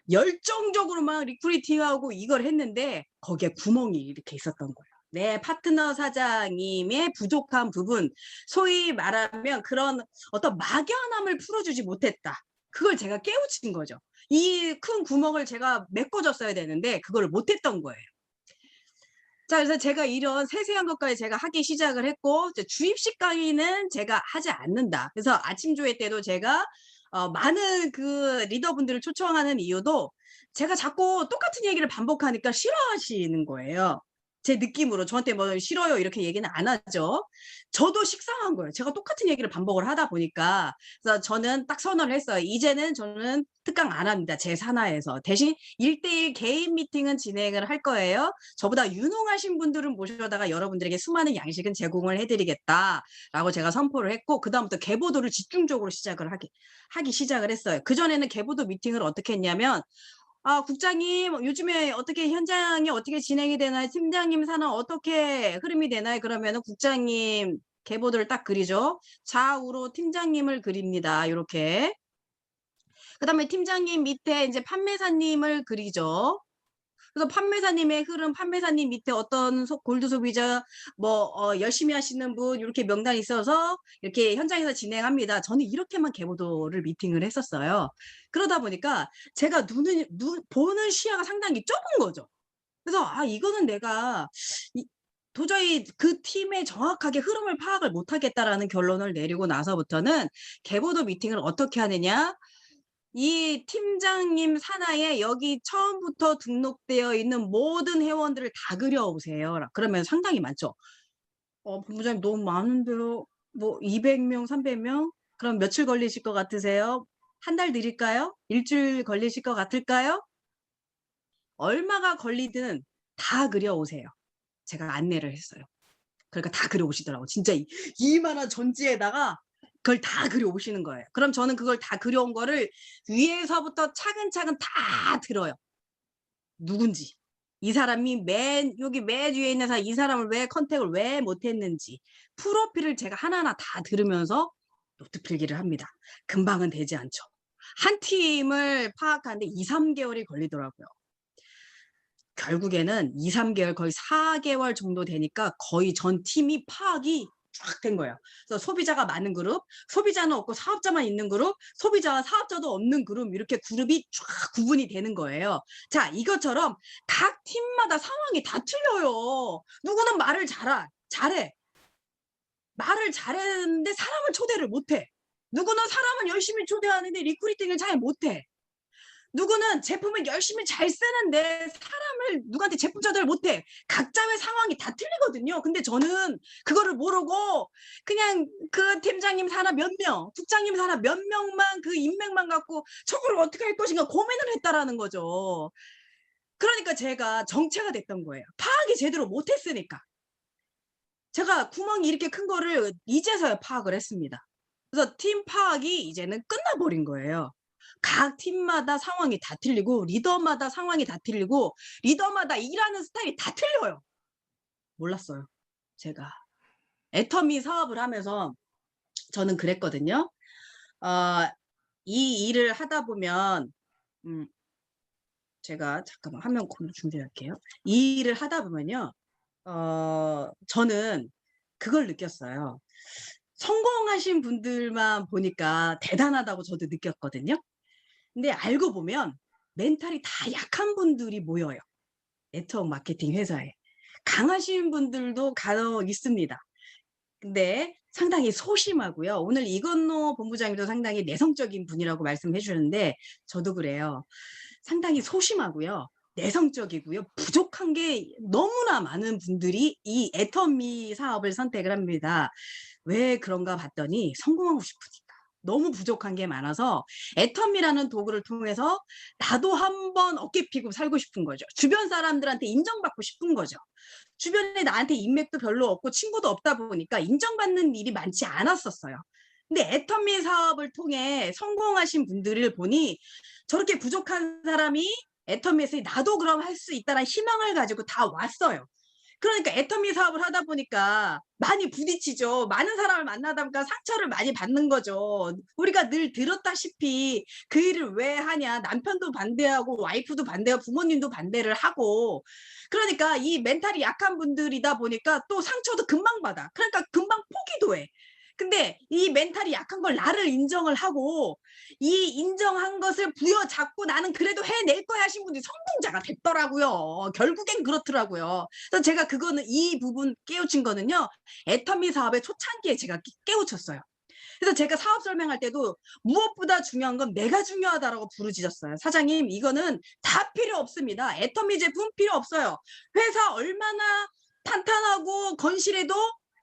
Speaker 1: 열정적으로 막 리크루팅하고 이걸 했는데 거기에 구멍이 이렇게 있었던 거예요. 내 파트너 사장님의 부족한 부분, 소위 말하면 그런 어떤 막연함을 풀어주지 못했다. 그걸 제가 깨우친 거죠. 이 큰 구멍을 제가 메꿔줬어야 되는데 그걸 못했던 거예요. 자, 그래서 제가 이런 세세한 것까지 제가 하기 시작을 했고 이제 주입식 강의는 제가 하지 않는다. 그래서 아침 조회 때도 제가 많은 그 리더분들을 초청하는 이유도 제가 자꾸 똑같은 얘기를 반복하니까 싫어하시는 거예요. 제 느낌으로 저한테 뭐 "싫어요." 이렇게 얘기는 안 하죠. 저도 식상한 거예요. 제가 똑같은 얘기를 반복을 하다 보니까. 그래서 저는 딱 선언을 했어요. "이제는 저는 특강 안 합니다, 제 산하에서. 대신 1:1 개인 미팅은 진행을 할 거예요. 저보다 유능하신 분들은 모셔다가 여러분들에게 수많은 양식은 제공을 해 드리겠다."라고 제가 선포를 했고 그다음부터 계보도를 집중적으로 하기 시작을 했어요. 그전에는 계보도 미팅을 어떻게 했냐면 국장님 요즘에 어떻게 현장이 어떻게 진행이 되나요? 팀장님 산하 어떻게 흐름이 되나요? 그러면은 국장님 계보도를 딱 그리죠. 좌우로 팀장님을 그립니다. 요렇게. 그다음에 팀장님 밑에 인제 판매사님을 그리죠. 그래서 판매사님의 흐름, 판매사님 밑에 어떤 골드 소비자 뭐 열심히 하시는 분 요렇게 명단이 있어서 이렇게 현장에서 진행합니다. 저는 이렇게만 계보도를 미팅을 했었어요. 그러다 보니까 제가 보는 시야가 상당히 좁은 거죠. 그래서 이거는 내가 이 도저히 그 팀의 정확하게 흐름을 파악을 못 하겠다라는 결론을 내리고 나서부터는 계보도 미팅을 어떻게 하느냐 이 팀장님 산하에 여기 처음부터 등록되어 있는 모든 회원들을 다 그려오세요. 그러면 상당히 많죠. 본부장님 너무 많은데요. 뭐 200명, 300명? 그럼 며칠 걸리실 것 같으세요? 한 달 드릴까요? 일주일 걸리실 것 같을까요? 얼마가 걸리든 다 그려오세요. 제가 안내를 했어요. 그러니까 다 그려오시더라고요. 진짜 이만한 전지에다가 그걸 다 그려오시는 거예요. 그럼 저는 그걸 다 그려온 거를 위에서부터 차근차근 다 들어요. 누군지. 이 사람이 여기 맨 위에 있는 사람 이 사람을 왜 컨택을 왜 못했는지 프로필을 제가 하나하나 다 들으면서 노트 필기를 합니다. 금방은 되지 않죠. 한 팀을 파악하는데 2-3개월이 걸리더라고요. 결국에는 2-3개월 거의 4개월 정도 되니까 거의 전 팀이 파악이 쫙 된 거예요. 그래서 소비자가 많은 그룹, 소비자는 없고 사업자만 있는 그룹, 소비자와 사업자도 없는 그룹 이렇게 그룹이 쫙 구분이 되는 거예요. 자 이것처럼 각 팀마다 상황이 다 틀려요. 누구는 말을 잘해. 말을 잘하는데 사람을 초대를 못 해. 누구는 사람은 열심히 초대하는데 리크루팅을 잘 못해. 누구는 제품을 열심히 잘 쓰는데 사람을 누구한테 제품 전달을 못해. 각자의 상황이 다 틀리거든요. 근데 저는 그거를 모르고 그냥 그 팀장님 산하 몇 명, 국장님 산하 몇 명만 그 인맥만 갖고 저거를 어떻게 할 것인가 고민을 했다라는 거죠. 그러니까 제가 정체가 됐던 거예요. 파악이 제대로 못했으니까. 제가 구멍이 이렇게 큰 거를 이제서야 파악을 했습니다. 그래서 팀 파악이 이제는 끝나버린 거예요. 각 팀마다 상황이 다 틀리고 리더마다 상황이 다 틀리고 리더마다 일하는 스타일이 다 틀려요. 몰랐어요. 제가. 애터미 사업을 하면서 저는 그랬거든요. 어 이 일을 하다 보면 음 제가 잠깐만 화면 공유 준비할게요. 이 일을 하다 보면요. 저는 그걸 느꼈어요. 성공하신 분들만 보니까 대단하다고 저도 느꼈거든요. 근데 알고 보면 멘탈이 다 약한 분들이 모여요, 네트워크 마케팅 회사에. 강하신 분들도 간혹 있습니다. 근데 상당히 소심하고요. 오늘 이건노 본부장님도 상당히 내성적인 분이라고 말씀해 주셨는데 저도 그래요. 상당히 소심하고요. 내성적이고요. 부족한 게 너무나 많은 분들이 이 애터미 사업을 선택을 합니다. 왜 그런가 봤더니 성공하고 싶으니까. 너무 부족한 게 많아서 애터미라는 도구를 통해서 나도 한번 어깨 피고 살고 싶은 거죠. 주변 사람들한테 인정받고 싶은 거죠. 주변에 나한테 인맥도 별로 없고 친구도 없다 보니까 인정받는 일이 많지 않았었어요. 근데 애터미 사업을 통해 성공하신 분들을 보니 저렇게 부족한 사람이 애터미에서 나도 그럼 할 수 있다는 희망을 가지고 다 왔어요. 그러니까 애터미 사업을 하다 보니까 많이 부딪히죠. 많은 사람을 만나다 보니까 상처를 많이 받는 거죠. 우리가 늘 들었다시피 그 일을 왜 하냐. 남편도 반대하고 와이프도 반대하고 부모님도 반대를 하고 그러니까 이 멘탈이 약한 분들이다 보니까 또 상처도 금방 받아. 그러니까 금방 포기도 해. 근데 이 멘탈이 약한 걸 나를 인정을 하고 이 인정한 것을 부여잡고 '나는 그래도 해낼 거야.' 하신 분들이 성공자가 됐더라고요. 결국엔 그렇더라고요. 그래서 제가 그거는 이 부분 깨우친 거는요. 애터미 사업의 초창기에 제가 깨우쳤어요. 그래서 제가 사업 설명할 때도 무엇보다 중요한 건 "내가 중요하다."라고 부르짖었어요. "사장님 이거는 다 필요 없습니다. 애터미 제품 필요 없어요. 회사 얼마나 탄탄하고 건실해도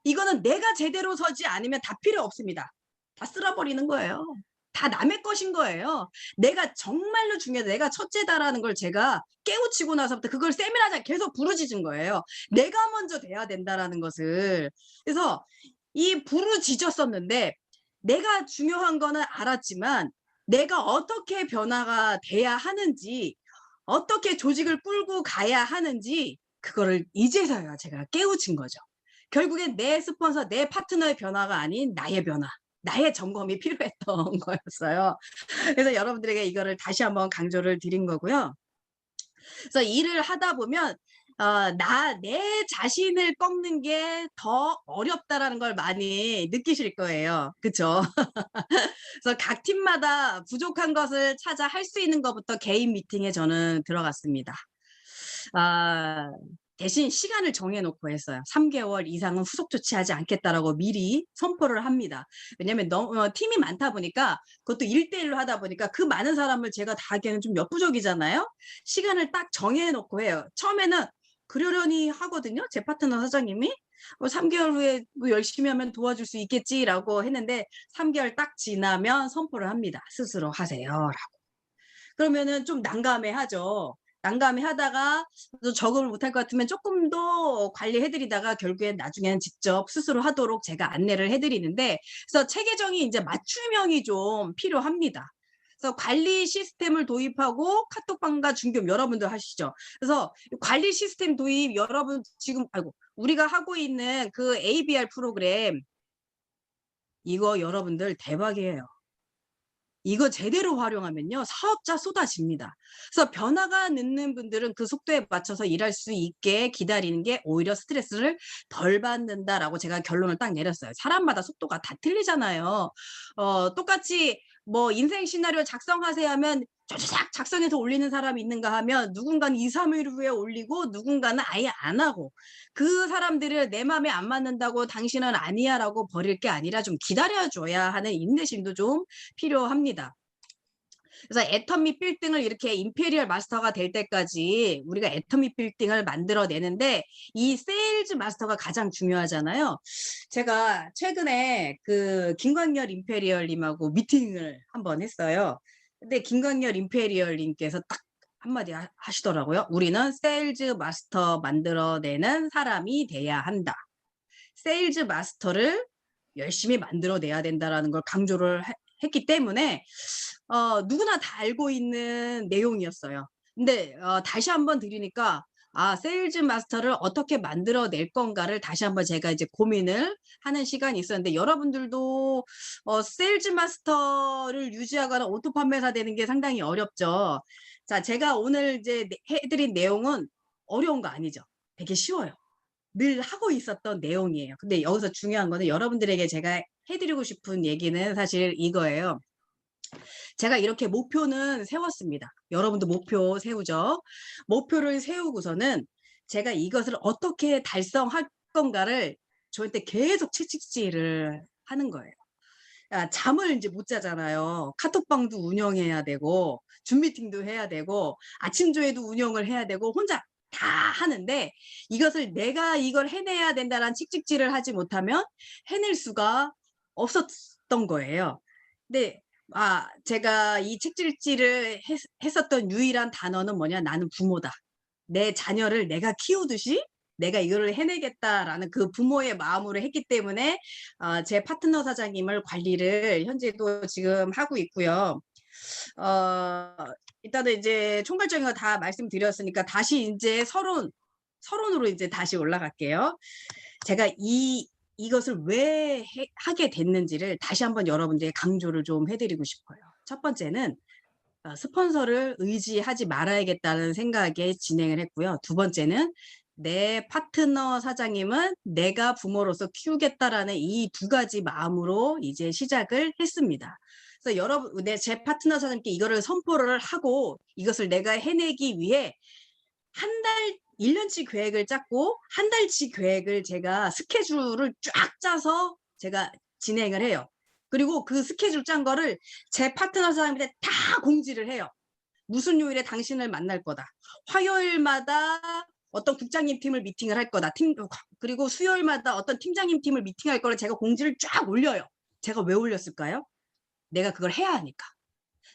Speaker 1: 이거는 내가 제대로 서지 않으면 다 필요 없습니다." 다 쓸어버리는 거예요. 다 남의 것인 거예요. 내가 정말로 중요하다. 내가 첫째다라는 걸 제가 깨우치고 나서부터 그걸 세미나장에 계속 부르짖은 거예요. 내가 먼저 돼야 된다라는 것을. 그래서 이 부르짖었었는데 내가 중요한 거는 알았지만 내가 어떻게 변화가 돼야 하는지 어떻게 조직을 끌고 가야 하는지 그거를 이제서야 제가 깨우친 거죠. 결국엔 내 스폰서, 내 파트너의 변화가 아닌 나의 변화, 나의 점검이 필요했던 거였어요. 그래서 여러분들에게 이거를 다시 한번 강조를 드린 거고요. 그래서 일을 하다 보면 내 자신을 꺾는 게 더 어렵다라는 걸 많이 느끼실 거예요. 그쵸? 그래서 각 팀마다 부족한 것을 찾아 할 수 있는 것부터 개인 미팅에 저는 들어갔습니다. 아 대신 시간을 정해 놓고 했어요. 3개월 이상은 후속 조치하지 않겠다라고 미리 선포를 합니다. 왜냐면 너무 팀이 많다 보니까 그것도 1대 1로 하다 보니까 그 많은 사람을 제가 다 하기에는 좀 역부족이잖아요. 시간을 딱 정해 놓고 해요. 처음에는 그러려니 하거든요. 제 파트너 사장님이. 3개월 후에 뭐 열심히 하면 도와줄 수 있겠지라고 했는데 3개월 딱 지나면 선포를 합니다. 스스로 하세요라고. 그러면은 좀 난감해하죠. 난감해하다가 또 적응을 못할 것 같으면 조금 더 관리해 드리다가 결국엔 나중에는 직접 스스로 하도록 제가 안내를 해 드리는데 그래서 체계적인 인제 맞춤형이 좀 필요합니다. 그래서 관리 시스템을 도입하고 카톡방과 중교업 여러분들 하시죠. 그래서 관리 시스템 도입 여러분 지금 아이고 우리가 하고 있는 그 ABR 프로그램 이거 여러분들 대박이에요. 이거 제대로 활용하면요. 사업자 쏟아집니다. 그래서 변화가 늦는 분들은 그 속도에 맞춰서 일할 수 있게 기다리는 게 오히려 스트레스를 덜 받는다라고 제가 결론을 딱 내렸어요. 사람마다 속도가 다 틀리잖아요. 똑같이 뭐 인생 시나리오 작성하세요 하면 쫙쫙 작성해서 올리는 사람이 있는가 하면 누군가는 2-3일 후에 올리고 누군가는 아예 안 하고 그 사람들을 내 맘에 안 맞는다고 당신은 아니야라고 버릴 게 아니라 좀 기다려 줘야 하는 인내심도 좀 필요합니다. 그래서 애터미 빌딩을 이렇게 임페리얼 마스터가 될 때까지 우리가 애터미 빌딩을 만들어 내는데 이 세일즈 마스터가 가장 중요하잖아요. 제가 최근에 그 김광열 임페리얼 님하고 미팅을 한번 했어요. 근데 김광열 임페리얼 님께서 딱 한마디 하시더라고요. "우리는 세일즈 마스터 만들어내는 사람이 돼야 한다." 세일즈 마스터를 열심히 만들어내야 된다라는 걸 강조를 했기 때문에 누구나 다 알고 있는 내용이었어요. 근데 다시 한번 들으니까 세일즈 마스터를 어떻게 만들어낼 건가를 다시 한번 제가 이제 고민을 하는 시간이 있었는데, 여러분들도 세일즈 마스터를 유지하거나 오토 판매사 되는 게 상당히 어렵죠. 자, 제가 오늘 이제 해 드린 내용은 어려운 거 아니죠. 되게 쉬워요. 늘 하고 있었던 내용이에요. 근데 여기서 중요한 거는, 여러분들에게 제가 해 드리고 싶은 얘기는 사실 이거예요. 제가 이렇게 목표는 세웠습니다. 여러분도 목표 세우죠. 목표를 세우고서는 제가 이것을 어떻게 달성할 건가를 저한테 계속 채찍질을 하는 거예요. 잠을 이제 못 자잖아요. 카톡방도 운영해야 되고, 줌 미팅도 해야 되고, 아침 조회도 운영을 해야 되고, 혼자 다 하는데, 이것을 내가 이걸 해내야 된다는 채찍질을 하지 못하면 해낼 수가 없었던 거예요. 근데 제가 이 채찍질을 했었던 유일한 단어는 뭐냐? 나는 부모다. 내 자녀를 내가 키우듯이 내가 이거를 해내겠다라는 그 부모의 마음으로 했기 때문에 제 파트너 사장님을 관리를 현재도 지금 하고 있고요. 어 일단은 이제 총괄적인 거 다 말씀드렸으니까 다시 인제 서론으로 이제 다시 올라갈게요. 제가 이것을 왜 하게 됐는지를 다시 한번 여러분들에게 강조를 좀 해 드리고 싶어요. 첫 번째는 스폰서를 의지하지 말아야겠다는 생각에 진행을 했고요. 두 번째는 내 파트너 사장님은 내가 부모로서 키우겠다라는 이 두 가지 마음으로 이제 시작을 했습니다. 그래서 제 파트너 사장님께 이거를 선포를 하고 이것을 내가 해내기 위해 한 달, 1년치 계획을 짰고 한 달치 계획을 제가 스케줄을 쫙 짜서 제가 진행을 해요. 그리고 그 스케줄 짠 거를 제 파트너 사장님한테 다 공지를 해요. 무슨 요일에 당신을 만날 거다. 화요일마다 어떤 국장님 팀을 미팅을 할 거다. 그리고 수요일마다 어떤 팀장님 팀을 미팅할 거를 제가 공지를 쫙 올려요. 제가 왜 올렸을까요? 내가 그걸 해야 하니까.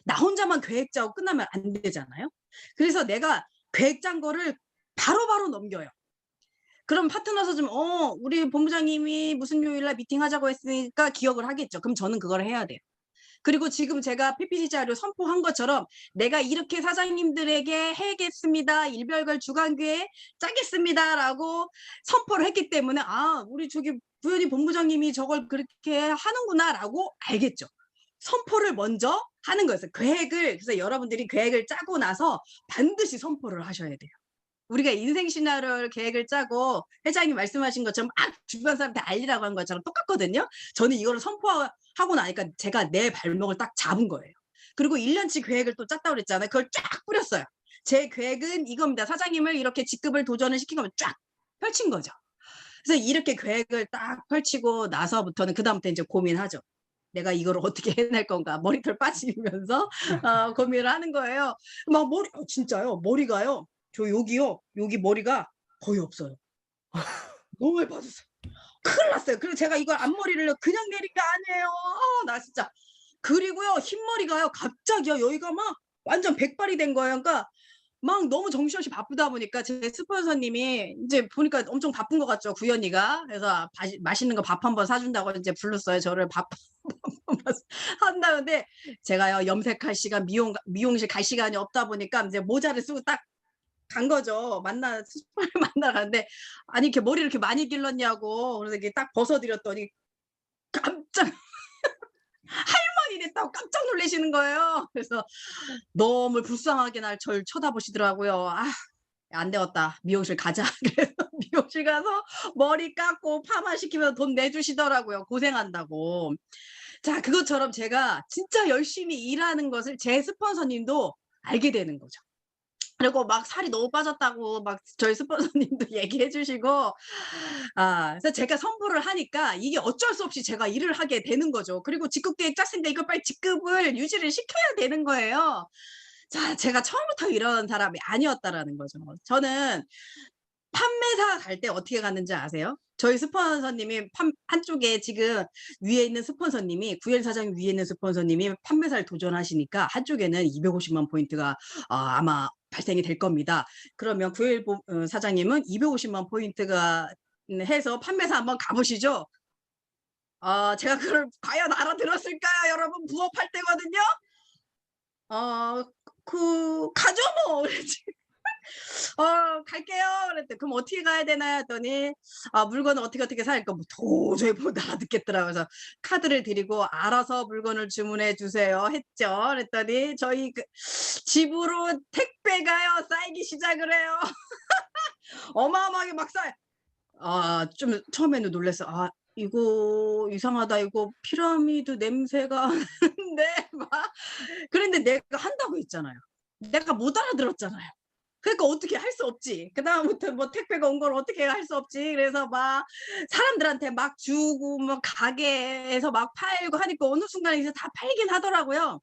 Speaker 1: 나 혼자만 계획 짜고 끝나면 안 되잖아요. 그래서 내가 계획 짠 거를 바로바로 넘겨요. 그럼 파트너 사장님, 우리 본부장님이 무슨 요일날 미팅하자고 했으니까 기억을 하겠죠. 그럼 저는 그걸 해야 돼요. 그리고 지금 제가 PPT 자료 선포한 것처럼 내가 이렇게 사장님들에게 해겠습니다. 일별걸 주간계획 짜겠습니다라고 선포를 했기 때문에 우리 저기 부연이 본부장님이 저걸 그렇게 하는구나라고 알겠죠. 선포를 먼저 하는 거였어요. 그래서 여러분들이 계획을 짜고 나서 반드시 선포를 하셔야 돼요. 우리가 인생 시나리오를 계획을 짜고 회장님 말씀하신 것처럼 막 주변 사람한테 알리라고 한 것처럼 똑같거든요. 저는 이거를 선포하고 나니까 제가 내 발목을 딱 잡은 거예요. 그리고 1년치 계획을 또 짰다고 그랬잖아요. 그걸 쫙 뿌렸어요. 제 계획은 이겁니다. 사장님을 이렇게 직급을 도전을 시킨 거면 쫙 펼친 거죠. 그래서 이렇게 계획을 딱 펼치고 나서부터는 그다음부터 이제 고민하죠. 내가 이거를 어떻게 해낼 건가. 머리털 빠지면서 고민을 하는 거예요. 막 진짜요. 머리가요. 여기요. 여기 머리가 거의 없어요. 너무 많이 빠졌어요. 큰일 났어요. 그리고 제가 이걸 앞머리를 그냥 내린 게 아니에요. 나 진짜. 그리고요, 흰머리가요, 갑자기요, 여기가 막 완전 백발이 된 거예요. 그러니까 막 너무 정신없이 바쁘다 보니까 제 스폰서님이 이제 보니까 엄청 바쁜 것 같죠, 구현이가. 그래서 맛있는 거 밥 한번 사준다고 이제 불렀어요. 저를 밥 한번 한다는데 제가요, 염색할 시간, 미용실 갈 시간이 없다 보니까 이제 모자를 쓰고 딱 간 거죠. 스폰을 만나러 가는데 아니 이렇게 머리를 이렇게 많이 길렀냐고. 그래서 이렇게 딱 벗어 드렸더니 깜짝 할머니 됐다고 깜짝 놀라시는 거예요. 그래서 너무 불쌍하게 절 쳐다보시더라고요. 안 되겠다. 미용실 가자. 그래서 미용실 가서 머리 깎고 파마 시키면서 돈 내주시더라고요. 고생한다고. 자, 그것처럼 제가 진짜 열심히 일하는 것을 제 스폰서님도 알게 되는 거죠. 그리고 막 살이 너무 빠졌다고 막 저희 스폰서님도 얘기해 주시고 그래서 제가 선포를 하니까 이게 어쩔 수 없이 제가 일을 하게 되는 거죠. 그리고 직급 계획 짰으니까 이걸 빨리 직급을 유지를 시켜야 되는 거예요. 자, 제가 처음부터 이런 사람이 아니었다라는 거죠. 저는 판매사 갈 때 어떻게 갔는지 아세요? 저희 스폰서님이 한쪽에 지금 위에 있는 스폰서님이 구엘 사장님 위에 있는 스폰서님이 판매사를 도전하시니까 한쪽에는 250만 포인트가 아마 발생이 될 겁니다. 그러면 구엘 사장님은 250만 포인트가 해서 판매사 한번 가보시죠. 제가 그걸 과연 알아들었을까요? 여러분 부업할 때거든요. 가죠 뭐. 갈게요. 그랬더니 그럼 어떻게 가야 되나요? 했더니 물건을 어떻게 살까 뭐 도저히 못 알아듣겠더라고요. 그래서 카드를 드리고 알아서 물건을 주문해 주세요 했죠. 그랬더니 저희 그 집으로 택배가요 쌓이기 시작을 해요. 어마어마하게 막 쌓여. 좀 처음에는 놀랐어요. '이거 이상하다. 이거 피라미드 냄새가 나는데.' 막 그런데 내가 한다고 했잖아요. 내가 못 알아들었잖아요. 그러니까 어떻게 할 수 없지. 그다음부터 뭐 택배가 온 걸 어떻게 할 수 없지. 그래서 막 사람들한테 막 주고 뭐 가게에서 막 팔고 하니까 어느 순간에 이제 다 팔긴 하더라고요.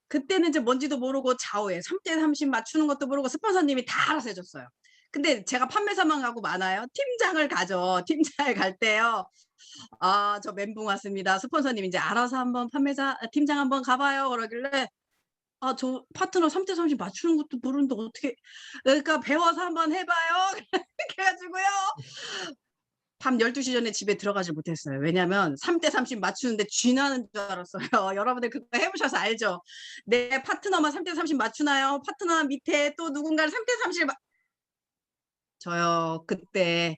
Speaker 1: 그때는 이제 뭔지도 모르고 좌우에 3대 30 맞추는 것도 모르고 스폰서님이 다 알아서 해 줬어요. 근데 제가 판매사만 가고 많아요. 팀장을 가죠. 팀장을 갈 때요. "저 멘붕 왔습니다. 스폰서님 인제 알아서 한번 판매사 팀장 한번 가 봐요." 그러길래 저 파트너 3대 30 맞추는 것도 모르는데 어떻게 그러니까 "배워서 한번 해 봐요." 그래 가지고요. 밤 12시 전에 집에 들어가질 못했어요. 왜냐면 3대 30 맞추는데 쥐나는 줄 알았어요. 여러분들 그거 해 보셔서 알죠? 내 파트너만 3대 30 맞추나요? 파트너 밑에 또 누군가를 3대 30 저요. 그때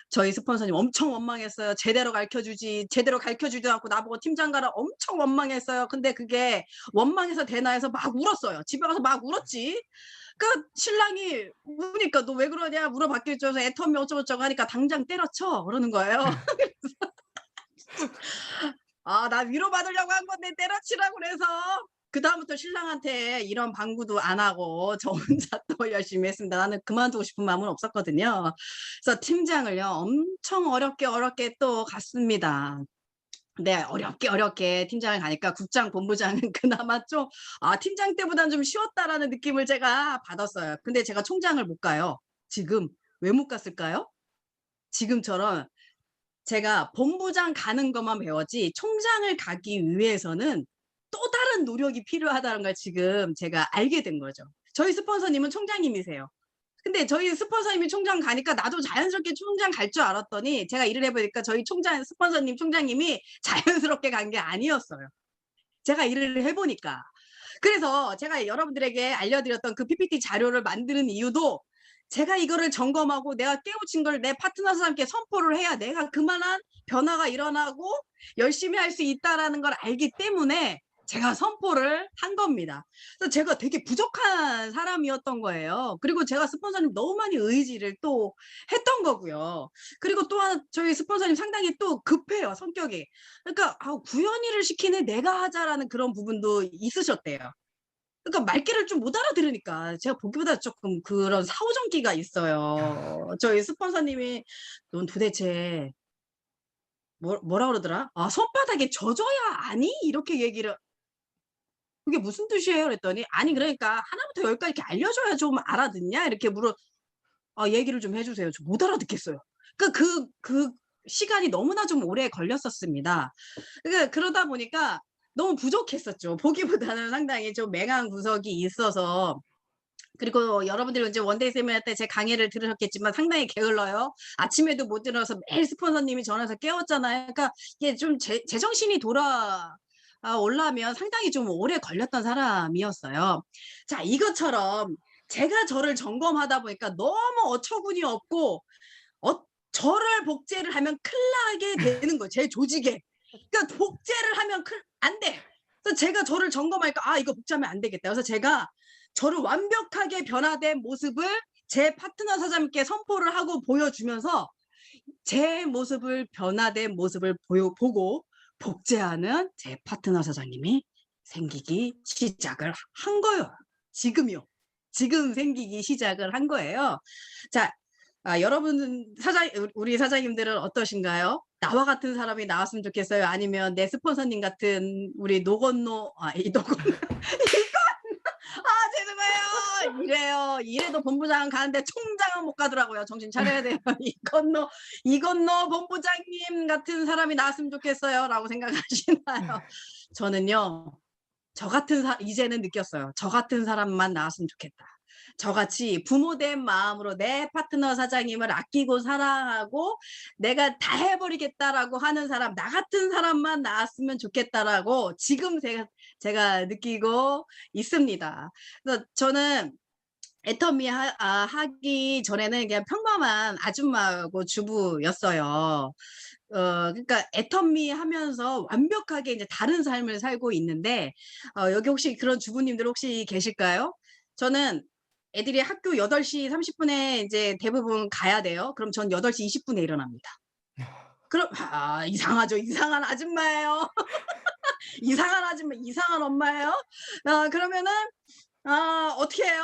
Speaker 1: 저희 스폰서님 엄청 원망했어요. 제대로 가르쳐 주지도 않고 나보고 "팀장 가라." 엄청 원망했어요. 근데 그게 원망해서 되나 해서 막 울었어요. 집에 가서 막 울었지. 그러니까 신랑이 우니까 "너 왜 그러냐?" 물어봤겠죠. 그래서 애터미 어쩌고저쩌고 하니까 "당장 때려쳐." 그러는 거예요. 나 위로받으려고 한 건데 때려치라고 그래서 그다음부터 신랑한테 이런 방구도 안 하고 저 혼자 또 열심히 했습니다. 나는 그만두고 싶은 마음은 없었거든요. 그래서 팀장을요 엄청 어렵게 또 갔습니다. 네. 어렵게 팀장을 가니까 국장 본부장은 그나마 좀 '팀장 때보다는 좀 쉬웠다.'라는 느낌을 제가 받았어요. 근데 제가 총장을 못 가요. 지금. 왜 못 갔을까요? 지금처럼 제가 본부장 가는 것만 배웠지 총장을 가기 위해서는 또 다른 노력이 필요하다는 걸 지금 제가 알게 된 거죠. 저희 스폰서님은 총장님이세요. 근데 저희 스폰서님이 총장 가니까 나도 자연스럽게 총장 갈 줄 알았더니 제가 일을 해 보니까 저희 스폰서님 총장님이 자연스럽게 간 게 아니었어요. 제가 일을 해 보니까. 그래서 제가 여러분들에게 알려드렸던 그 PPT 자료를 만드는 이유도 제가 이거를 점검하고 내가 깨우친 걸 내 파트너 사람께 선포를 해야 내가 그만한 변화가 일어나고 열심히 할 수 있다라는 걸 알기 때문에 제가 선포를 한 겁니다. 그래서 제가 되게 부족한 사람이었던 거예요. 그리고 제가 스폰서님 너무 많이 의지를 또 했던 거고요. 그리고 또 하나 저희 스폰서님 상당히 또 급해요, 성격이. 그러니까 '구현이를 시키네. 내가 하자.'라는 그런 부분도 있으셨대요. 그러니까 말귀를 좀 못 알아들으니까 제가 보기보다 쪼끔 그런 사오정기가 있어요. 저희 스폰서님이 "넌 도대체" 뭐라 그러더라? "손바닥에 젖어야 아니?" 이렇게 얘기를 "그게 무슨 뜻이에요?" 그랬더니 "아니 그러니까 하나부터 열까지 이렇게 알려줘야 좀 알아듣냐?" 이렇게 얘기를 좀 해 주세요. 저 못 알아듣겠어요. 그 시간이 너무나 좀 오래 걸렸었습니다. 그러다 보니까 너무 부족했었죠. 보기보다는 상당히 좀 맹한 구석이 있어서 그리고 여러분들이 이제 원데이 세미나 때 제 강의를 들으셨겠지만 상당히 게을러요. 아침에도 못 일어나서 매일 스폰서님이 전화해서 깨웠잖아요. 그러니까 이게 좀 제정신이 올라면 상당히 좀 오래 걸렸던 사람이었어요. 자 이것처럼 제가 저를 점검하다 보니까 너무 어처구니 없고 어 저를 복제를 하면 큰일 나게 되는 거예요, 제 조직에. 그러니까 복제를 하면 안 돼. 그래서 제가 저를 점검하니까 '아 이거 복제하면 안 되겠다.' 그래서 제가 저를 완벽하게 변화된 모습을 제 파트너 사장님께 선포를 하고 보여주면서 제 모습을 변화된 모습을 보고 복제하는 제 파트너 사장님이 생기기 시작을 한 거예요. 지금이요. 지금 생기기 시작을 한 거예요. 자 여러분 우리 사장님들은 어떠신가요? 나와 같은 사람이 나왔으면 좋겠어요? 아니면 내 스폰서님 같은 우리 노건노 이 노건 죄송해요. 이래도 본부장 가는데 총장은 못 가더라고요. 정신 차려야 돼요. 이건노 본부장님 같은 사람이 나왔으면 좋겠어요라고 생각하시나요? 저는요. 이제는 느꼈어요. '저 같은 사람만 나왔으면 좋겠다.' 저같이 부모된 마음으로 내 파트너 사장님을 아끼고 사랑하고 '내가 다 해 버리겠다.'라고 하는 사람, '나 같은 사람만 나왔으면 좋겠다.'라고 지금 제가 느끼고 있습니다. 그래서 저는 애터미 하기 전에는 그냥 평범한 아줌마고 주부였어요. 그러니까 애터미 하면서 완벽하게 이제 다른 삶을 살고 있는데, 여기 혹시 그런 주부님들 혹시 계실까요? 저는 애들이 학교 8시 30분에 이제 대부분 가야 돼요. 그럼 전 8시 20분에 일어납니다. 그럼 이상하죠. 이상한 아줌마예요. 이상한 아줌마, 이상한 엄마예요. 그러면은 어떻게 해요?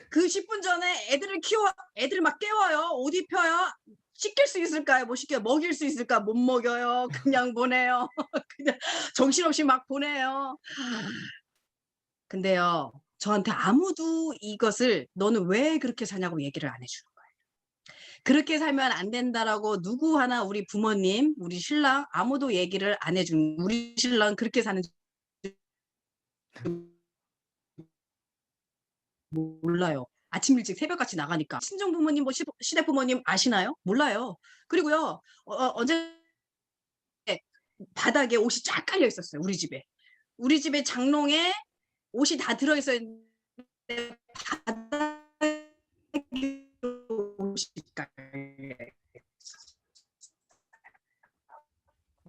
Speaker 1: 그 10분 전에 애들을 막 깨워요. 옷 입혀요. 시킬 수 있을까요? 못 시켜요. 먹일 수 있을까? 못 먹여요. 그냥 보내요. 그냥 정신없이 막 보내요. 근데요, 저한테 아무도 이것을 너는 왜 그렇게 사냐고 얘기를 안 해주는 거예요. 그렇게 살면 안 된다라고 누구 하나 우리 부모님, 우리 신랑 아무도 얘기를 안 해주는, 우리 신랑 그렇게 사는 줄 몰라요. 아침 일찍 새벽같이 나가니까. 친정 부모님 뭐 시댁 부모님 아시나요? 몰라요. 그리고요. 어제 바닥에 옷이 쫙 깔려 있었어요, 우리 집에. 우리 집에 장롱에 옷이 다 들어 있었는데 바닥에 옷이 깔려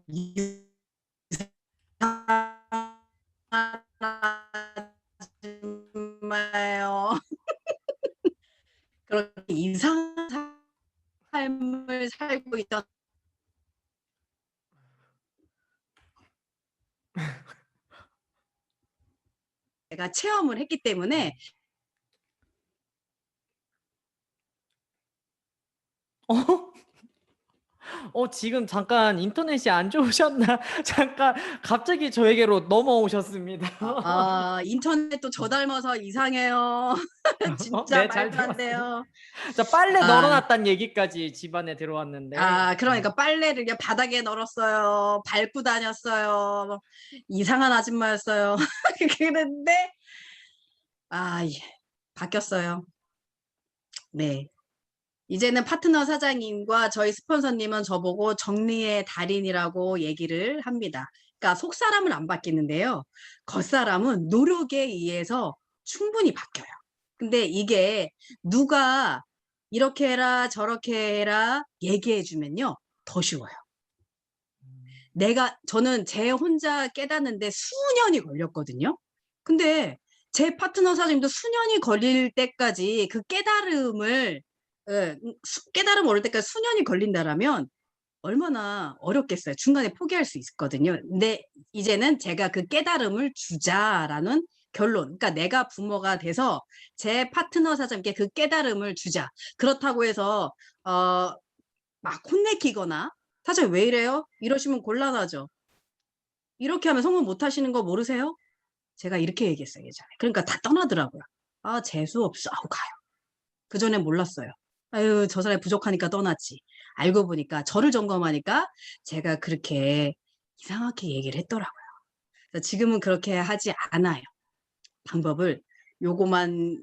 Speaker 1: 있었어요. 아줌마예요. 그렇게 이상한 삶을 살고 있던 제가 체험을 했기 때문에
Speaker 2: 어? 지금 잠깐 인터넷이 안 좋으셨나? 잠깐 갑자기 저에게로 넘어오셨습니다.
Speaker 1: 인터넷도 저 닮아서 이상해요. 진짜
Speaker 2: 네, 잘
Speaker 1: 말도 안
Speaker 2: 들었습니다.
Speaker 1: 돼요.
Speaker 2: 자, 빨래
Speaker 1: 아,
Speaker 2: 널어놨다는 얘기까지 집안에 들어왔는데.
Speaker 1: 그러니까 빨래를 그냥 바닥에 널었어요. 밟고 다녔어요. 이상한 아줌마였어요. 그런데 예, 바뀌었어요. 네. 이제는 파트너 사장님과 저희 스폰서님은 저보고 정리의 달인이라고 얘기를 합니다. 그러니까 속사람은 안 바뀌는데요. 겉사람은 노력에 의해서 충분히 바뀌어요. 근데 이게 누가 이렇게 해라 저렇게 해라 얘기해 주면요. 더 쉬워요. 저는 제 혼자 깨닫는데 수년이 걸렸거든요. 근데 제 파트너 사장님도 수년이 걸릴 때까지 그 깨달음을, 깨달음 얻을 때까지 수년이 걸린다라면 얼마나 어렵겠어요. 중간에 포기할 수 있거든요. 근데 이제는 제가 그 깨달음을 주자라는 결론. 그러니까 내가 부모가 돼서 제 파트너 사장님께 그 깨달음을 주자. 그렇다고 해서 막 혼내키거나 사장님 왜 이래요? 이러시면 곤란하죠. 이렇게 하면 성공 못 하시는 거 모르세요? 제가 이렇게 얘기했어요, 예전에. 그러니까 다 떠나더라고요. 재수 없어. 하고 가요. 그전엔 몰랐어요. 아유, 저 사람이 부족하니까 떠났지. 알고 보니까 저를 점검하니까 제가 그렇게 이상하게 얘기를 했더라고요. 그래서 지금은 그렇게 하지 않아요. 방법을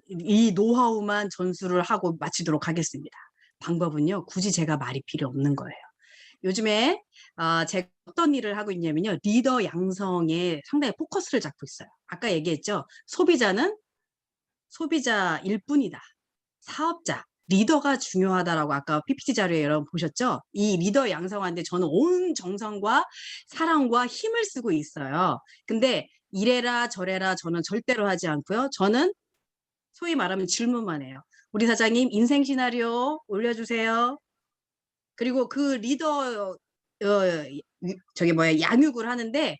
Speaker 1: 이 노하우만 전수를 하고 마치도록 하겠습니다. 방법은요, 굳이 제가 말이 필요 없는 거예요. 요즘에 제가 어떤 일을 하고 있냐면요. 리더 양성에 상당히 포커스를 잡고 있어요. 아까 얘기했죠. 소비자는 소비자일 뿐이다. 사업자, 리더가 중요하다라고 아까 PPT 자료에 여러분 보셨죠? 이 리더 양성하는데 저는 온 정성과 사랑과 힘을 쓰고 있어요. 근데 이래라 저래라 저는 절대로 하지 않고요. 저는 소위 말하면 질문만 해요. 우리 사장님 인생 시나리오 올려주세요. 그리고 그 리더 양육을 하는데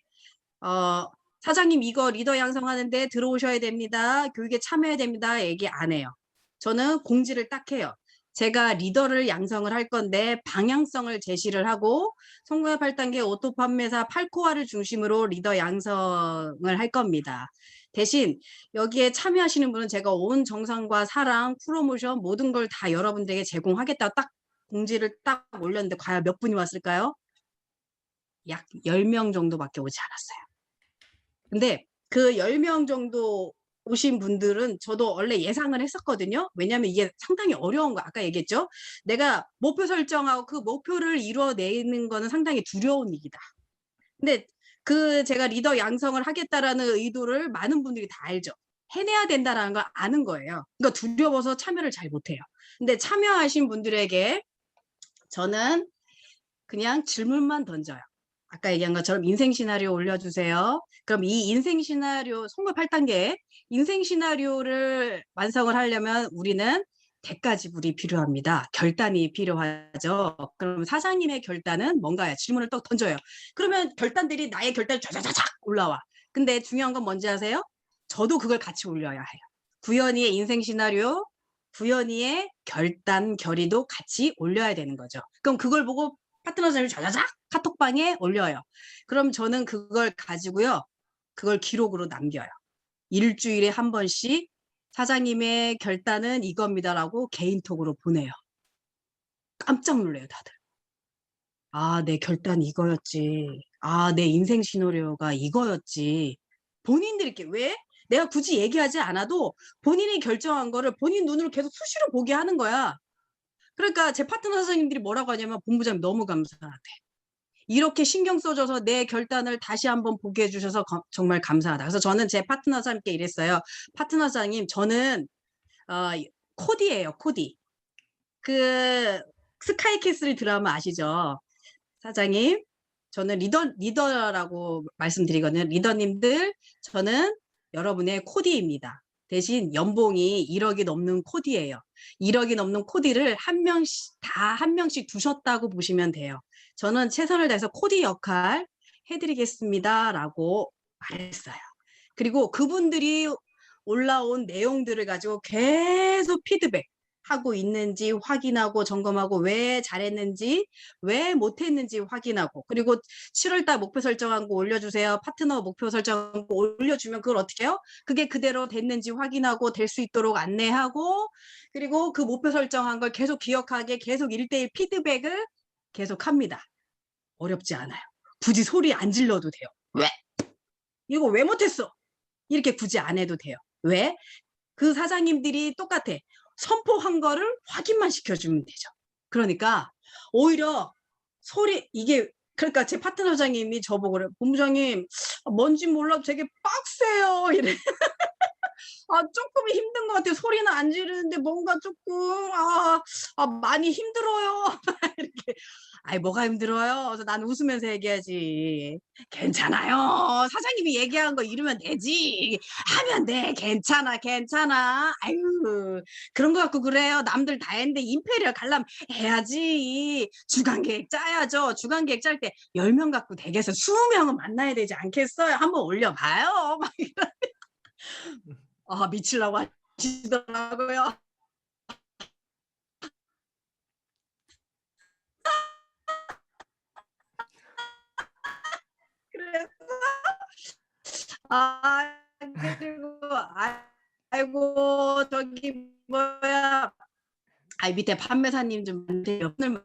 Speaker 1: 사장님 이거 리더 양성하는데 들어오셔야 됩니다. 교육에 참여해야 됩니다. 얘기 안 해요. 저는 공지를 딱 해요. 제가 리더를 양성을 할 건데 방향성을 제시를 하고 성공의 8단계 오토 판매사 8코어를 중심으로 리더 양성을 할 겁니다. 대신 여기에 참여하시는 분은 제가 온 정성과 사랑, 프로모션 모든 걸 다 여러분들에게 제공하겠다고 딱 공지를 딱 올렸는데 과연 몇 분이 왔을까요? 약 10명 정도밖에 오지 않았어요. 근데 그 10명 정도 오신 분들은 저도 원래 예상을 했었거든요. 왜냐하면 이게 상당히 어려운 거 아까 얘기했죠. 내가 목표 설정하고 그 목표를 이뤄내는 거는 상당히 두려운 일이다. 근데 제가 리더 양성을 하겠다라는 의도를 많은 분들이 다 알죠. 해내야 된다라는 걸 아는 거예요. 그러니까 두려워서 참여를 잘 못해요. 근데 참여하신 분들에게 저는 그냥 질문만 던져요. 아까 얘기한 것처럼 인생 시나리오 올려주세요. 그럼 이 인생 시나리오 성공 8단계 인생 시나리오를 완성을 하려면 우리는 대가 지불이 필요합니다. 결단이 필요하죠. 그럼 사장님의 결단은 뭔가요? 질문을 또 던져요. 그러면 결단들이 나의 결단이 쫙쫙쫙 올라와. 근데 중요한 건 뭔지 아세요? 저도 그걸 같이 올려야 해요. 구현이의 인생 시나리오, 구현이의 결단, 결의도 같이 올려야 되는 거죠. 그럼 그걸 보고 파트너님이 자자작 카톡방에 올려요. 그럼 저는 그걸 가지고요. 그걸 기록으로 남겨요. 일주일에 한 번씩 사장님의 결단은 이겁니다라고 개인톡으로 보내요. 깜짝 놀래요, 다들. 아, 내 결단 이거였지. 아, 내 인생 시나리오가 이거였지. 본인들이 이렇게 왜? 내가 굳이 얘기하지 않아도 본인이 결정한 거를 본인 눈으로 계속 수시로 보게 하는 거야. 그러니까 제 파트너 선생님들이 뭐라고 하냐면 본부장님 너무 감사하대. 이렇게 신경 써줘서 내 결단을 다시 한번 보게 해주셔서 정말 감사하다. 그래서 저는 제 파트너 사장님께 이랬어요. 파트너 사장님, 저는 코디예요, 코디. 그 스카이캐슬 드라마 아시죠? 사장님, 저는 리더라고 말씀드리거든요. 리더님들, 저는 여러분의 코디입니다. 대신 연봉이 1억이 넘는 코디예요. 1억이 넘는 코디를 한 명씩 두셨다고 보시면 돼요. 저는 최선을 다해서 코디 역할 해드리겠습니다라고 말했어요. 그리고 그분들이 올라온 내용들을 가지고 계속 피드백 하고 있는지 확인하고 점검하고 왜 잘했는지 왜 못했는지 확인하고 그리고 7월달 목표 설정한 거 올려주세요. 파트너 목표 설정한 거 올려주면 그걸 어떻게 해요? 그게 그대로 됐는지 확인하고 될 수 있도록 안내하고 그리고 그 목표 설정한 걸 계속 기억하게 계속 1대1 피드백을 계속 합니다. 어렵지 않아요. 굳이 소리 안 질러도 돼요. 왜? 이거 왜 못했어? 이렇게 굳이 안 해도 돼요. 왜? 그 사장님들이 똑같아. 선포한 거를 확인만 시켜주면 되죠. 그러니까 오히려 이게 그러니까 제 파트너 사장님이 저보고 그래. 본부장님 뭔지 몰라도 되게 빡세요. 이래. 아, 조금 힘든 것 같아요. 소리는 안 지르는데 뭔가 조금 많이 힘들어요. 이렇게. 아이 뭐가 힘들어요? 그래서 난 웃으면서 얘기하지. 괜찮아요. 사장님이 얘기한 거 이루면 되지. 하면 돼. 괜찮아, 괜찮아. 아유 그런 거 갖고 그래요. 남들 다 했는데 임페리얼 가려면 해야지. 주간 계획 짜야죠. 주간 계획 짤 때 10명 갖고 되겠어. 20명은 만나야 되지 않겠어요? 한번 올려봐요. 막 이런. 미치려고 하시더라고요. 그래서 그리고 아이고 저기 뭐야 밑에 판매사님 좀 오늘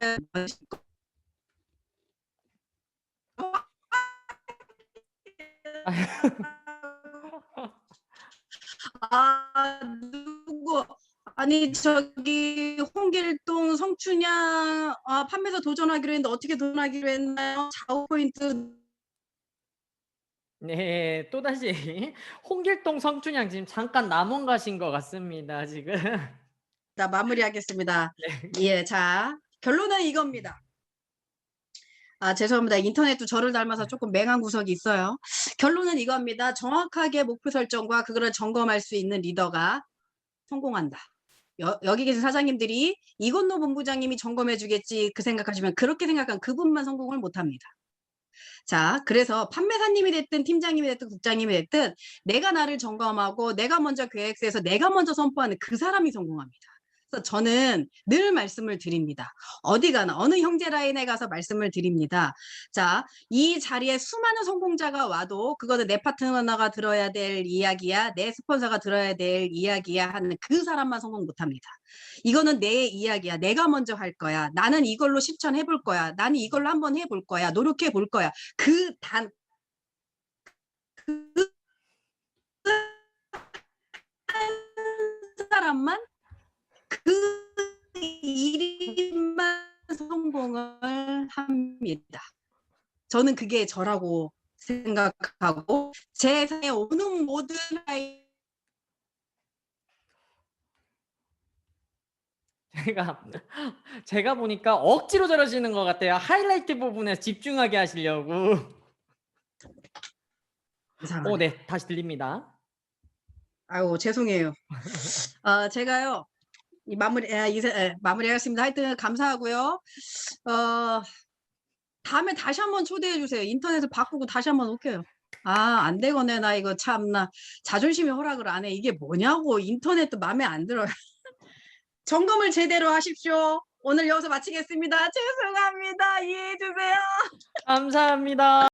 Speaker 1: 누구 아니 저기 홍길동 성춘향 판매사 도전하기로 했는데 어떻게 도전하기로 했나요? 좌우 포인트
Speaker 2: 네, 또다시 홍길동 성춘향 지금 잠깐 남원 가신 것 같습니다, 지금.
Speaker 1: 자, 마무리하겠습니다. 예, 자, 결론은 이겁니다. 죄송합니다. 인터넷도 저를 닮아서 조금 맹한 구석이 있어요. 결론은 이겁니다. 정확하게 목표 설정과 그거를 점검할 수 있는 리더가 성공한다. 여기 계신 사장님들이 이건노 본부장님이 점검해 주겠지 그 생각하시면 그렇게 생각한 그분만 성공을 못합니다. 자, 그래서 판매사님이 됐든 팀장님이 됐든 국장님이 됐든 내가 나를 점검하고 내가 먼저 계획서에서 내가 먼저 선포하는 그 사람이 성공합니다. 그래서 저는 늘 말씀을 드립니다. 어디 가나 어느 형제 라인에 가서 말씀을 드립니다. 자, 이 자리에 수많은 성공자가 와도 그거는 내 파트너가 들어야 될 이야기야, 내 스폰서가 들어야 될 이야기야 하는 그 사람만 성공 못합니다. 이거는 내 이야기야. 내가 먼저 할 거야. 나는 이걸로 실천해 볼 거야. 나는 이걸로 한번 해볼 거야. 노력해 볼 거야. 그 사람만 그 일인만 성공을 합니다. 저는 그게 저라고 생각하고 제 세상에 오는 모든
Speaker 2: 제가 보니까 억지로 저러시는 것 같아요. 하이라이트 부분에 집중하게 하시려고.
Speaker 1: 이상하네.
Speaker 2: 네. 다시 들립니다.
Speaker 1: 아유, 죄송해요. 제가요. 마무리하겠습니다. 하여튼 감사하고요. 다음에 다시 한번 초대해 주세요. 인터넷을 바꾸고 다시 한번 올게요. 안 되거네. 나 이거 참나 자존심이 허락을 안 해. 이게 뭐냐고. 인터넷도 마음에 안 들어요. 점검을 제대로 하십시오. 오늘 여기서 마치겠습니다. 죄송합니다. 이해해 주세요.
Speaker 2: 감사합니다.